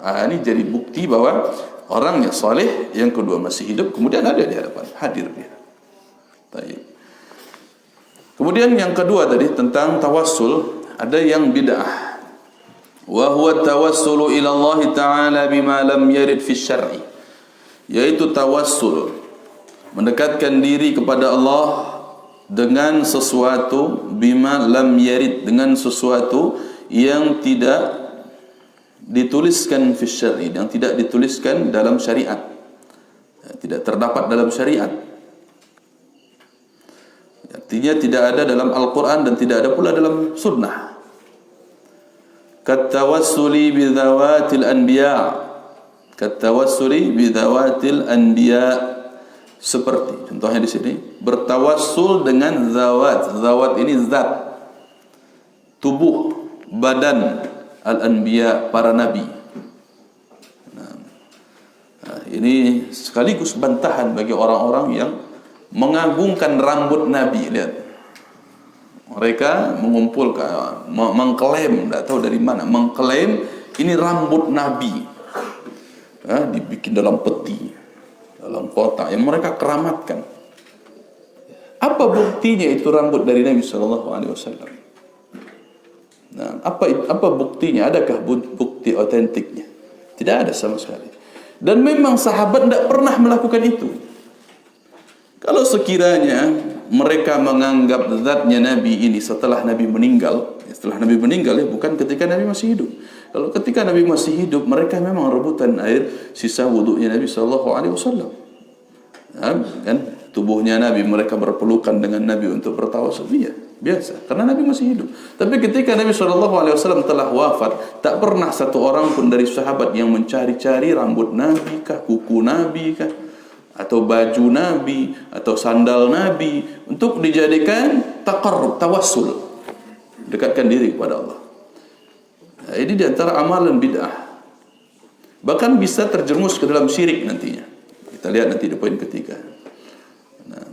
Ini jadi bukti bahwa orang yang saleh, yang kedua masih hidup, kemudian ada di hadapan, hadir dia. Baik. Kemudian yang kedua tadi tentang tawassul, ada yang bid'ah. Wa huwa tawassulu ila Allah Ta'ala bima lam yarid fi syar'i. Yaitu tawassul, mendekatkan diri kepada Allah dengan sesuatu bima lam yarid, dengan sesuatu yang tidak dituliskan fi syar'i, yang tidak dituliskan dalam syariat, tidak terdapat dalam syariat. Artinya tidak ada dalam Al-Quran dan tidak ada pula dalam sunnah. Katawassuli bidzawatil anbiya, katawassuli bidzawatil anbiya, seperti contohnya di sini, bertawassul dengan zawat. Zawat ini zat, tubuh, badan al-anbiya, para nabi. Ini sekaligus bantahan bagi orang-orang yang mengagungkan rambut Nabi. Lihat, mereka mengumpulkan, mengklaim, tidak tahu dari mana, mengklaim ini rambut Nabi, dibikin dalam peti, dalam kotak yang mereka keramatkan. Apa buktinya itu rambut dari Nabi SAW? Nah, apa buktinya? Adakah bukti otentiknya? Tidak ada sama sekali. Dan memang sahabat tidak pernah melakukan itu. Kalau sekiranya mereka menganggap zatnya Nabi ini setelah Nabi meninggal, ya, bukan ketika Nabi masih hidup. Kalau ketika Nabi masih hidup, mereka memang rebutan air sisa wudunya Nabi SAW. Kan tubuhnya Nabi, mereka berpelukan dengan Nabi untuk bertawassul, biasa, karena Nabi masih hidup. Tapi ketika Nabi SAW telah wafat, tak pernah satu orang pun dari sahabat yang mencari-cari rambut Nabi kah, kuku Nabi kah, atau baju Nabi atau sandal Nabi untuk dijadikan taqarrub, tawassul, dekatkan diri kepada Allah. Ini di antara amalan bid'ah. Bahkan bisa terjerumus ke dalam syirik nantinya. Kita lihat nanti di poin ketiga. Nah,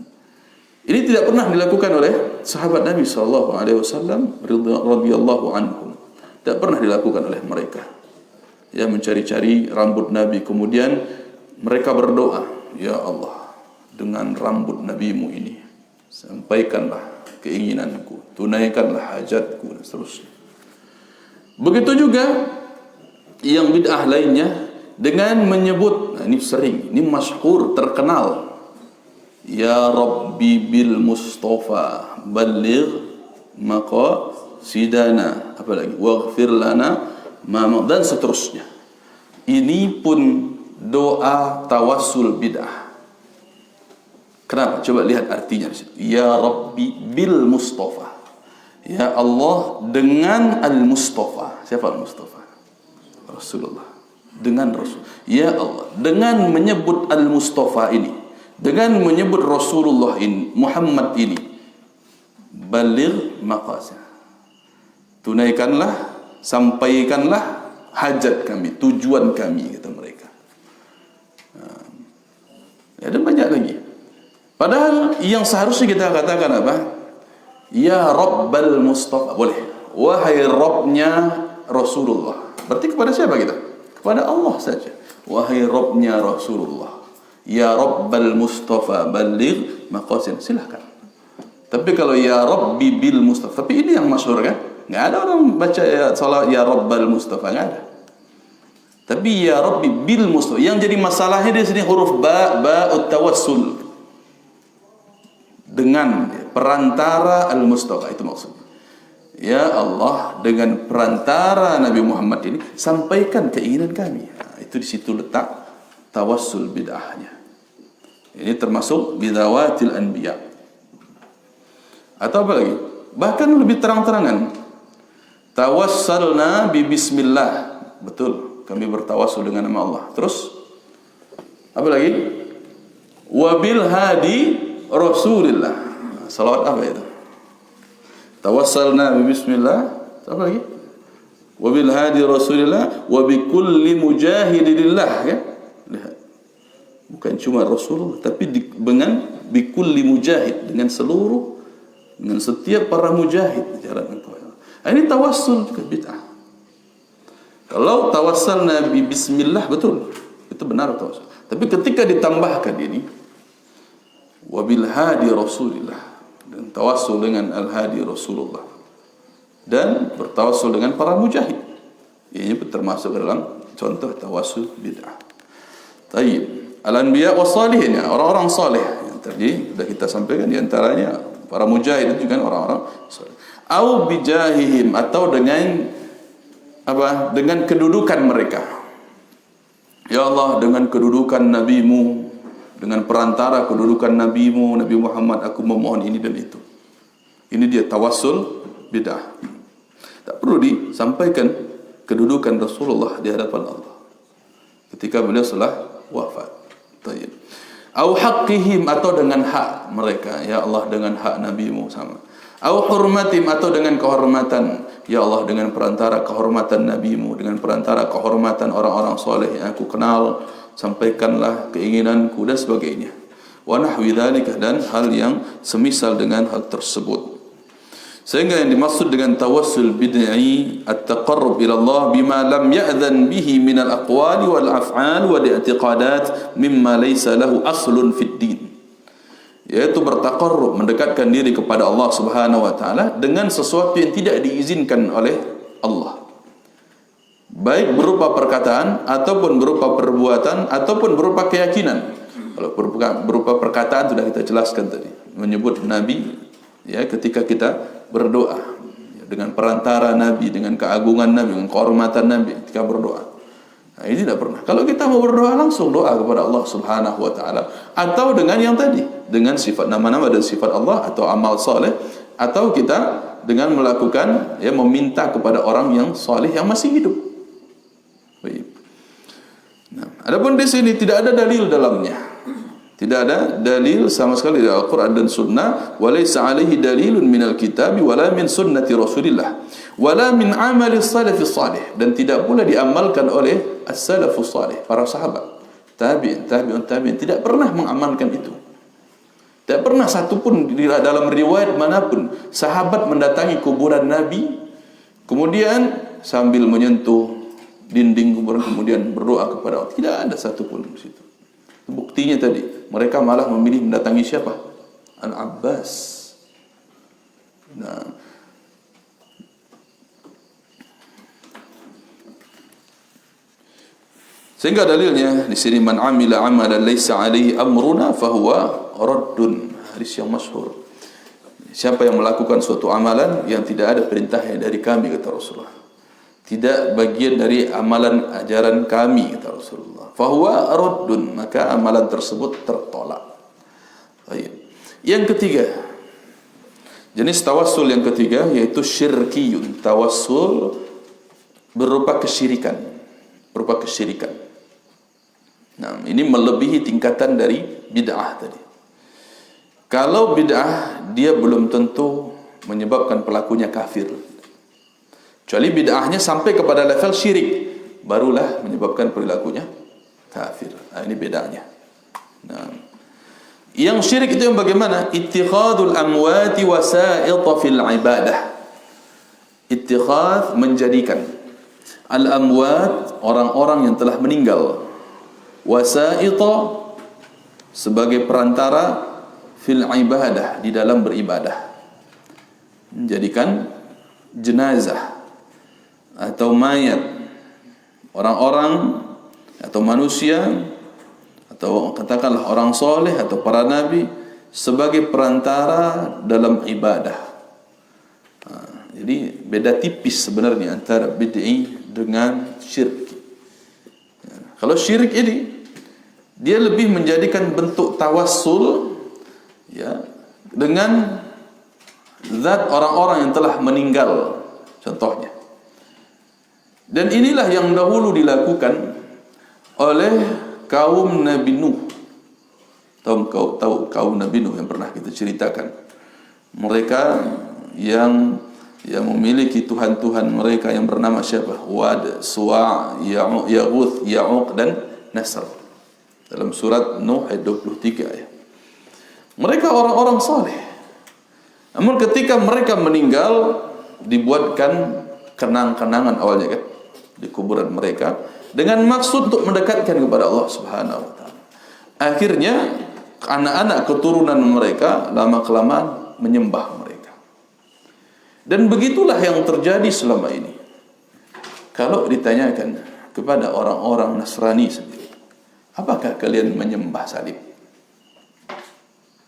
ini tidak pernah dilakukan oleh sahabat Nabi SAW radhiyallahu anhum. Tidak pernah dilakukan oleh mereka. Ya, mencari-cari rambut Nabi, kemudian mereka berdoa, ya Allah, dengan rambut Nabimu ini sampaikanlah keinginanku, tunaikanlah hajatku, dan seterusnya. Begitu juga yang bid'ah lainnya dengan menyebut, nah ini sering, ini masyhur, terkenal, ya Rabbi bil Mustafa balligh maqasidana, apa lagi, waghfir lana dan seterusnya. Ini pun doa tawassul bid'ah. Kenapa? Coba lihat artinya di situ. Ya Rabbi bil Mustafa. Ya Allah dengan Al-Mustafa. Siapa Al-Mustafa? Rasulullah. Dengan Rasul. Ya Allah, dengan menyebut Al-Mustafa ini, dengan menyebut Rasulullah ini, Muhammad ini, baligh maqasid, tunaikanlah, sampaikanlah hajat kami, tujuan kami, kata mereka. Ya, dan banyak lagi. Padahal yang seharusnya kita katakan apa? Ya Rabbal Mustafa. Boleh. Wahai Rabbnya Rasulullah. Berarti kepada siapa kita? Kepada Allah saja. Wahai Rabbnya Rasulullah. Ya Rabbal Mustafa balligh maqasid. Silahkan. Tapi kalau ya Rabbi bil Mustafa, tapi ini yang masyhur kan? Nggak ada orang baca ya salat ya Rabbal Mustafa, nggak ada. Tapi ya Rabbi bil Mustafa. Yang jadi masalahnya di sini huruf ba'ut tawassul. Dengan perantara Al-Mustafa, itu maksudnya. Ya Allah, dengan perantara Nabi Muhammad ini sampaikan keinginan kami. Nah, itu di situ letak tawassul bid'ahnya. Ini termasuk bidawatil anbiya. Atau apa lagi? Bahkan lebih terang-terangan. Tawassalna bi bismillah. Betul, kami bertawassul dengan nama Allah. Terus apa lagi? Wabil hadi Rasulillah. Salawat apa itu? Tawassalna bi bismillah. Apa lagi? Wabil hadi Rasulillah wa bi kulli mujahidillah, ya. Lihat. Bukan cuma Rasulullah, tapi dengan bi kulli mujahid, dengan seluruh, dengan setiap para mujahid jalan engkau. Ini tawassul juga bid'ah. Kalau tawassalna bi bismillah, betul. Itu benar tawassul. Tapi ketika ditambahkan ini wabil hadi Rasulillah, dan tawassul dengan al-hadi Rasulullah, dan bertawassul dengan para mujahid, ini termasuk dalam contoh tawassul bid'ah. Tayyib. Al-anbiya wa salihin, orang-orang saleh yang tadi sudah kita sampaikan, di antaranya para mujahid itu juga orang-orang saleh. Au bijahihim, atau dengan apa? Dengan kedudukan mereka. Ya Allah, dengan kedudukan nabimu, dengan perantara kedudukan nabimu, Nabi Muhammad, aku memohon ini dan itu. Ini dia tawassul bid'ah. Tak perlu disampaikan kedudukan Rasulullah di hadapan Allah ketika beliau telah wafat. Tayyib. Au haqqihim, atau dengan hak mereka. Ya Allah, dengan hak nabimu sama. Au hurmatim, atau dengan kehormatan. Ya Allah, dengan perantara kehormatan nabimu, dengan perantara kehormatan orang-orang soleh yang aku kenal, sampaikanlah keinginanku, dan sebagainya. Wa nahwi dzalika, dan hal yang semisal dengan hal tersebut. Sehingga yang dimaksud dengan tawassul bid'i at-taqarrub ila Allah bima lam ya'dhan bihi min al-aqwali wal af'al wal i'tiqadat mimma laysa lahu aslun fid din. Yaitu bertaqarrub, mendekatkan diri kepada Allah Subhanahu wa taala dengan sesuatu yang tidak diizinkan oleh Allah. Baik berupa perkataan ataupun berupa perbuatan ataupun berupa keyakinan. Kalau berupa perkataan sudah kita jelaskan tadi, menyebut Nabi, ya, ketika kita berdoa dengan perantara Nabi, dengan keagungan Nabi, dengan kehormatan Nabi ketika berdoa. Nah, ini tidak pernah. Kalau kita mau berdoa, langsung doa kepada Allah Subhanahu wa taala, atau dengan yang tadi, dengan sifat nama-nama dan sifat Allah, atau amal saleh, atau kita dengan melakukan, ya, meminta kepada orang yang saleh yang masih hidup. Baik. Nah, adapun di sini tidak ada dalil dalamnya. Tidak ada dalil sama sekali dari Al-Quran dan Sunnah. Walaysa alaihi dalilun minal kitabi wala min sunnati Rasulillah wala min amali salafis salih. Dan tidak pula diamalkan oleh as-salafus salih, para sahabat, tabi'in, tabi'un tabi'in, tidak pernah mengamalkan itu. Tidak pernah satupun dalam riwayat manapun sahabat mendatangi kuburan Nabi kemudian sambil menyentuh dinding kuburan kemudian berdoa kepada Allah. Tidak ada satupun di situ. Buktinya tadi, mereka malah memilih mendatangi siapa? Al-Abbas. Nah, sehingga dalilnya di sini, man amila amalan laisa alaihi amruna fahuwa raddun. Hadis yang masyhur. Siapa yang melakukan suatu amalan yang tidak ada perintahnya dari kami, kata Rasulullah, tidak bagian dari amalan ajaran kami, kata Rasulullah, fahuwa raddun, maka amalan tersebut tertolak. Baik. Yang ketiga, jenis tawassul yang ketiga yaitu syirkiyun, tawassul berupa kesyirikan, berupa kesyirikan. Nah, ini melebihi tingkatan dari bid'ah tadi. Kalau bid'ah, dia belum tentu menyebabkan pelakunya kafir. Kecuali bid'ahnya sampai kepada level syirik, barulah menyebabkan perilakunya kafir. Nah, ini bedanya. Nah, yang syirik itu yang bagaimana? Ittikhadul amwati wasa'ita fil ibadah. Ittikhad, menjadikan al-amwat, orang-orang yang telah meninggal, wasa'ita, sebagai perantara fil ibadah, di dalam beribadah. Menjadikan jenazah atau mayat, orang-orang atau manusia, atau katakanlah orang soleh atau para nabi, sebagai perantara dalam ibadah. Jadi beda tipis sebenarnya antara bid'i dengan syirik. Kalau syirik ini, dia lebih menjadikan bentuk tawassul, ya, dengan zat orang-orang yang telah meninggal, contohnya. Dan inilah yang dahulu dilakukan oleh kaum Nabi Nuh. Tahu kaum Nabi Nuh yang pernah kita ceritakan. Mereka yang memiliki tuhan-tuhan mereka yang bernama siapa? Wad, Suwa', Yaghuth, Ya'uq dan Nasr. Dalam surat Nuh ayat 23 ya. Mereka orang-orang saleh. Namun ketika mereka meninggal, dibuatkan kenang-kenangan awalnya kan di kuburan mereka dengan maksud untuk mendekatkan kepada Allah Subhanahu wa taala. Akhirnya anak-anak keturunan mereka lama kelamaan menyembah mereka. Dan begitulah yang terjadi selama ini. Kalau ditanyakan kepada orang-orang Nasrani sendiri, apakah kalian menyembah salib?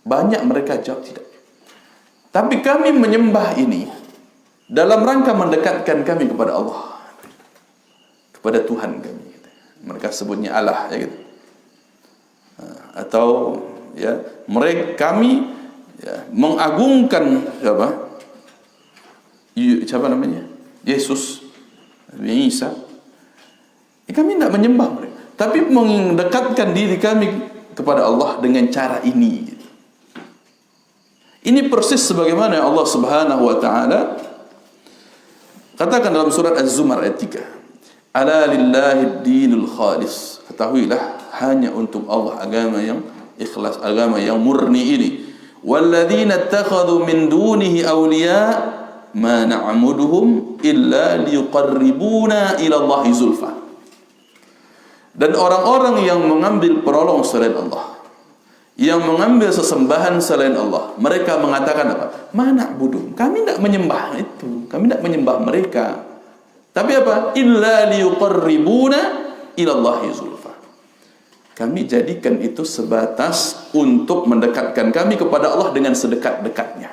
Banyak mereka jawab tidak. Tapi kami menyembah ini dalam rangka mendekatkan kami kepada Allah, kepada Tuhan kami. Mereka sebutnya Allah, ya gitu. Atau ya, kami ya, mengagungkan siapa namanya? Yesus, Nabi Isa. Kami tidak menyembah mereka, tapi mendekatkan diri kami kepada Allah dengan cara ini. Gitu. Ini persis sebagaimana Allah Subhanahu wa taala katakan dalam surat Az-Zumar ayat 3. Ala lillahi dinul khalis. Ketahuilah, hanya untuk Allah agama yang ikhlas, agama yang murni ini. Walladzina ittakhadhu min dunihi awliya ma na'buduhum illa liqarribuna ila Allahi zulfa. Dan orang-orang yang mengambil penolong selain Allah, yang mengambil sesembahan selain Allah, mereka mengatakan apa? Ma na'buduhum. Kami tidak menyembah itu, kami tidak menyembah mereka. Tapi apa? Illa liqarribuna ila Allahi zulfa. Kami jadikan itu sebatas untuk mendekatkan kami kepada Allah dengan sedekat-dekatnya.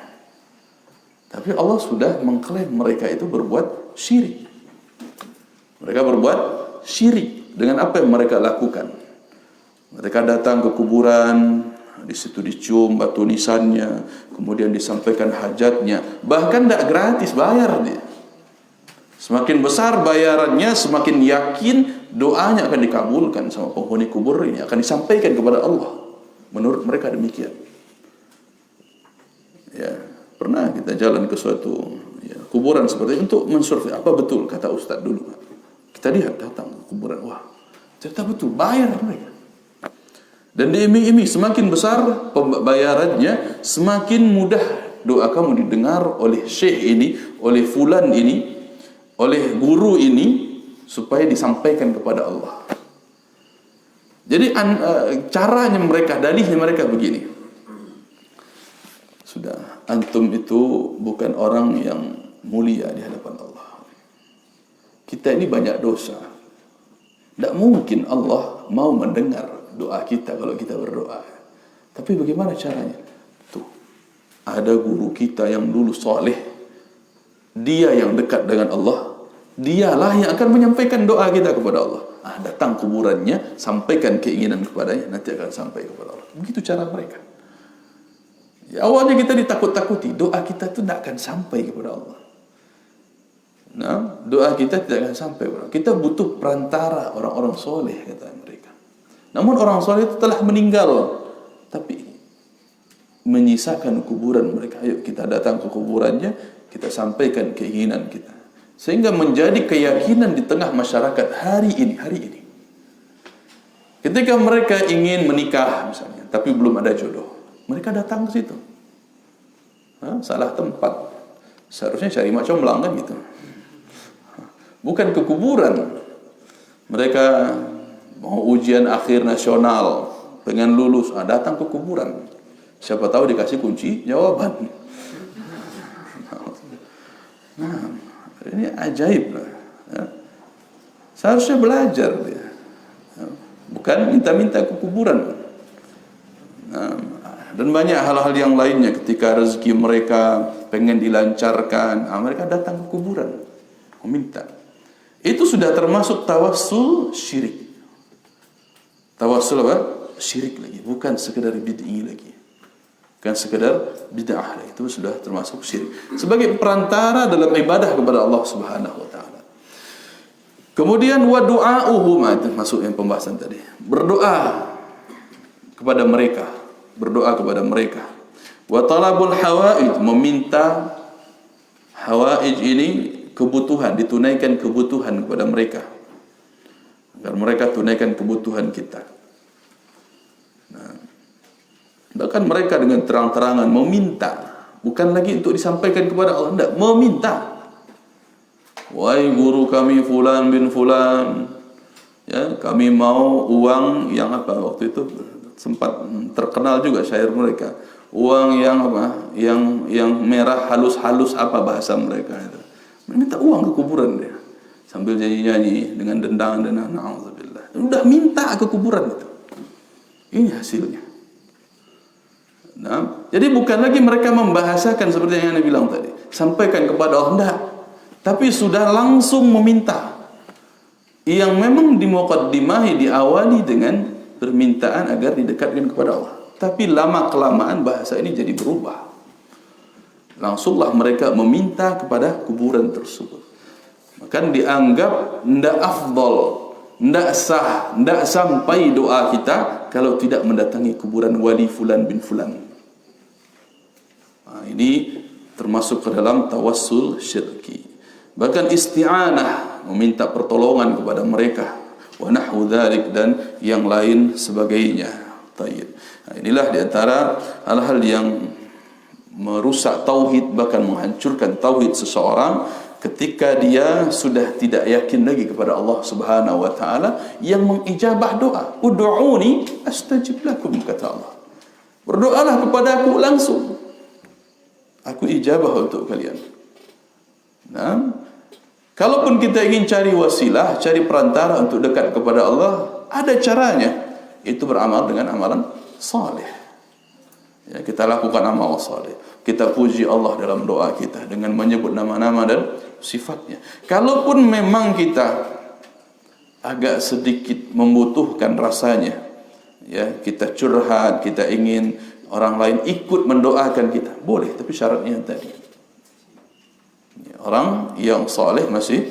Tapi Allah sudah mengklaim mereka itu berbuat syirik. Mereka berbuat syirik dengan apa yang mereka lakukan. Mereka datang ke kuburan, di situ dicium batu nisannya, kemudian disampaikan hajatnya. Bahkan tidak gratis, bayar dia. Semakin besar bayarannya, semakin yakin doanya akan dikabulkan sama penghuni kubur ini, akan disampaikan kepada Allah. Menurut mereka demikian. Ya, pernah kita jalan ke suatu kuburan seperti itu untuk mensurvei apa betul kata Ustaz dulu. Kita lihat datang ke kuburan, wah ternyata betul, bayar mereka. Dan diiming-iming semakin besar pembayarannya, semakin mudah doa kamu didengar oleh syekh ini, oleh fulan ini, oleh guru ini, supaya disampaikan kepada Allah. Jadi caranya mereka, dalihnya mereka begini. Sudah, antum itu bukan orang yang mulia di hadapan Allah. Kita ini banyak dosa. Tidak mungkin Allah mau mendengar doa kita kalau kita berdoa. Tapi bagaimana caranya? Tuh, ada guru kita yang dulu soleh. Dia yang dekat dengan Allah. Dialah yang akan menyampaikan doa kita kepada Allah. Datang kuburannya, sampaikan keinginan kepadanya, nanti akan sampai kepada Allah. Begitu cara mereka. Ya, awalnya kita ditakut-takuti, doa kita itu tidak akan sampai kepada Allah. Nah, doa kita tidak akan sampai kepada Allah. Kita butuh perantara orang-orang soleh, kata mereka. Namun orang soleh itu telah meninggal, tapi menyisakan kuburan mereka. Ayo kita datang ke kuburannya, kita sampaikan keinginan kita, sehingga menjadi keyakinan di tengah masyarakat hari ini. Ketika mereka ingin menikah misalnya, tapi belum ada jodoh, mereka datang ke situ. Salah tempat. Seharusnya cari macam melang kan gitu. Bukan ke kuburan. Mereka mau ujian akhir nasional, pengen lulus, datang ke kuburan. Siapa tahu dikasih kunci jawaban. Nah, ini ajaib lah. Ya. Seharusnya belajar dia. Bukan minta-minta ke kuburan. Nah, dan banyak hal-hal yang lainnya ketika rezeki mereka pengen dilancarkan, mereka datang ke kuburan meminta. Itu sudah termasuk tawassul syirik. Tawassul apa? Syirik lagi, bukan sekedar bid'ah lagi. Bukan sekedar bid'ah lagi, itu sudah termasuk syirik. Sebagai perantara dalam ibadah kepada Allah Subhanahu wa taala. Kemudian wa du'a'uhum, itu masuk yang pembahasan tadi. Berdoa kepada mereka, berdoa kepada mereka. Wa talabul hawaij, meminta hawaij ini kebutuhan, ditunaikan kebutuhan kepada mereka, agar mereka tunaikan kebutuhan kita. Nah, bahkan mereka dengan terang-terangan meminta, bukan lagi untuk disampaikan kepada Allah, tidak, meminta. Wahai guru kami fulan bin fulan, ya, kami mau uang yang apa, waktu itu sempat terkenal juga syair mereka, uang yang apa, yang merah halus-halus, apa bahasa mereka itu. Minta uang ke kuburan dia, sambil nyanyi-nyanyi dengan dendang-dendang, na'udzubillah. Udah minta ke kuburan itu. Ini hasilnya. Nah, jadi bukan lagi mereka membahasakan seperti yang Anda bilang tadi, sampaikan kepada Allah, enggak. Tapi sudah langsung meminta. Yang memang dimuqaddimahi, diawali dengan permintaan agar didekatkan kepada Allah. Tapi lama-kelamaan bahasa ini jadi berubah. Langsunglah mereka meminta kepada kuburan tersebut. Maka dianggap tidak afdal, tidak sah, tidak sampai doa kita kalau tidak mendatangi kuburan wali fulan bin fulan. Nah, ini termasuk ke dalam tawassul syirki. Bahkan isti'anah, meminta pertolongan kepada mereka, wa nahwu dzalik, dan yang lain sebagainya. Tayyib. Nah, inilah di antara hal-hal yang merusak tauhid, bahkan menghancurkan tauhid seseorang ketika dia sudah tidak yakin lagi kepada Allah Subhanahu wa taala yang mengijabah doa. Ud'uni astajib lakum, kata Allah. Berdoalah kepadaku langsung, aku ijabah untuk kalian. Nah, kalaupun kita ingin cari wasilah, cari perantara untuk dekat kepada Allah, ada caranya. Itu beramal dengan amalan saleh. Ya, kita lakukan amal saleh. Kita puji Allah dalam doa kita dengan menyebut nama-nama dan sifatnya. Kalaupun memang kita agak sedikit membutuhkan rasanya, ya, kita curhat, kita ingin orang lain ikut mendoakan kita, boleh, tapi syaratnya tadi, ya, orang yang saleh masih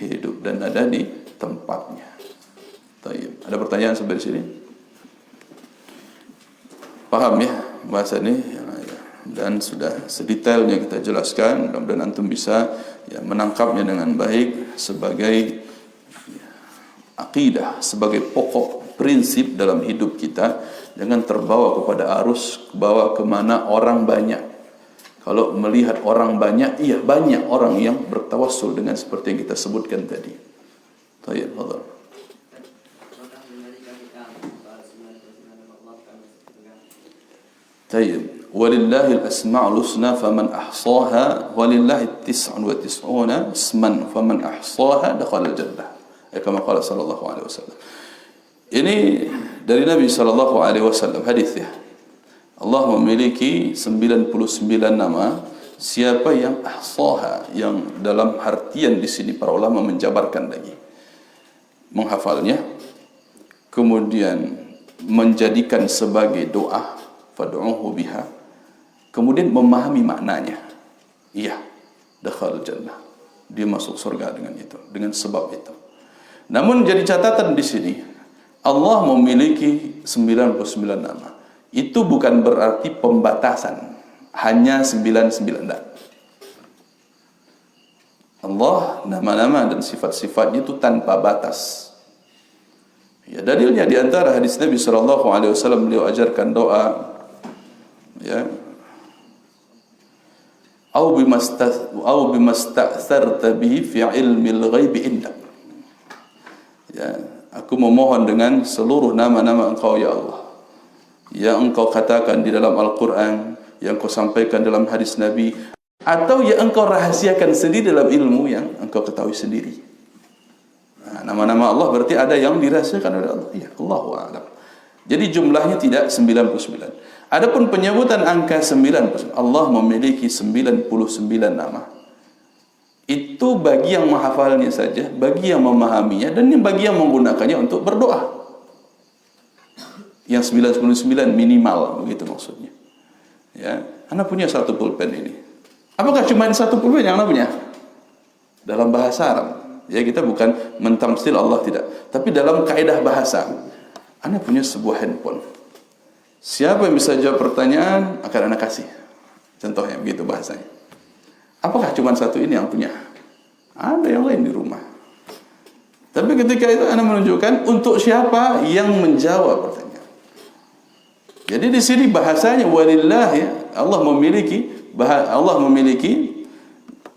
hidup dan ada di tempatnya. Tayyib. Ada pertanyaan sampai di sini? Faham ya bahasa ini ya, dan sudah sedetailnya kita jelaskan. Mudah-mudahan antum bisa ya, menangkapnya dengan baik sebagai akidah, sebagai pokok prinsip dalam hidup kita. Jangan terbawa kepada arus, bawa kemana orang banyak. Kalau melihat orang banyak, iya banyak orang yang bertawassul dengan seperti yang kita sebutkan tadi. Baik, fadhal. Baik. Walillahil asma'ul husna faman ahsaha walillahi 99 isman faman ahsaha dakhala al-jannah. Kama qala sallallahu alaihi wasallam. Ini dari Nabi sallallahu alaihi wasallam hadis ya. Allah memiliki 99 nama. Siapa yang ahsaha, yang dalam artian di sini para ulama menjabarkan lagi, menghafalnya, kemudian menjadikan sebagai doa, fad'uhu biha, kemudian memahami maknanya, iya, dakhala jannah, dia masuk surga dengan itu, dengan sebab itu. Namun jadi catatan di sini, Allah memiliki 99 nama. Itu bukan berarti pembatasan, hanya 99. Allah nama-nama dan sifat-sifatnya itu tanpa batas. Ya, dalilnya di antara hadis Nabi sallallahu alaihi wasallam, beliau ajarkan doa ya, au bimasta'tharta bihi fi ilmil ghaibi indak. Ya, aku memohon dengan seluruh nama-nama Engkau ya Allah, yang Engkau katakan di dalam Al-Quran, yang Engkau sampaikan dalam hadis Nabi, atau yang Engkau rahasiakan sendiri dalam ilmu yang Engkau ketahui sendiri. Nah, nama-nama Allah berarti ada yang dirahasiakan oleh Allah. Ya, Allahu a'lam. Jadi jumlahnya tidak 99. Adapun penyebutan angka 99, Allah memiliki 99 nama. Itu bagi yang menghafalnya saja, bagi yang memahaminya, dan bagi yang menggunakannya untuk berdoa. Yang 99 minimal, begitu maksudnya. Ya, Anda punya satu pulpen ini. Apakah cuma satu pulpen yang Anda punya? Dalam bahasa Arab, ya, kita bukan mentamsil Allah, tidak. Tapi dalam kaidah bahasa, Anda punya sebuah handphone. Siapa yang bisa jawab pertanyaan akan Anda kasih. Contohnya begitu bahasanya. Apakah cuma satu ini yang punya? Ada yang lain di rumah. Tapi ketika itu Anda menunjukkan untuk siapa yang menjawab pertanyaan. Jadi di sini bahasanya walillah, ya, Allah memiliki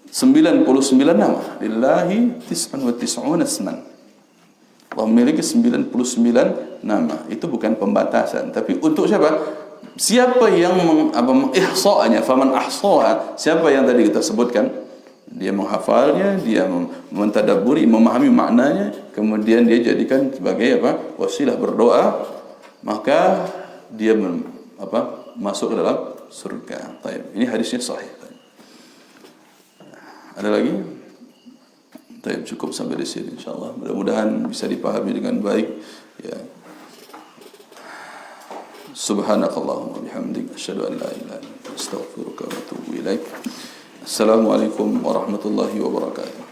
99 nama. Lillahi 99 isman. Allah memiliki 99 nama. Itu bukan pembatasan, tapi untuk siapa? Siapa yang ihsa'anya, faman ahsaha, siapa yang tadi kita sebutkan, dia menghafalnya, dia mentadabburi, memahami maknanya, kemudian dia jadikan sebagai wasilah berdoa, maka dia masuk ke dalam surga. Baik, ini hadisnya sahih. Ada lagi? Baik, cukup sampai di sini insyaallah. Mudah-mudahan bisa dipahami dengan baik, ya. Subhanakallahumma bihamdik asyhadu an la ilaha illa anta astaghfiruka wa atubu ilaik. Assalamualaikum warahmatullahi wabarakatuh.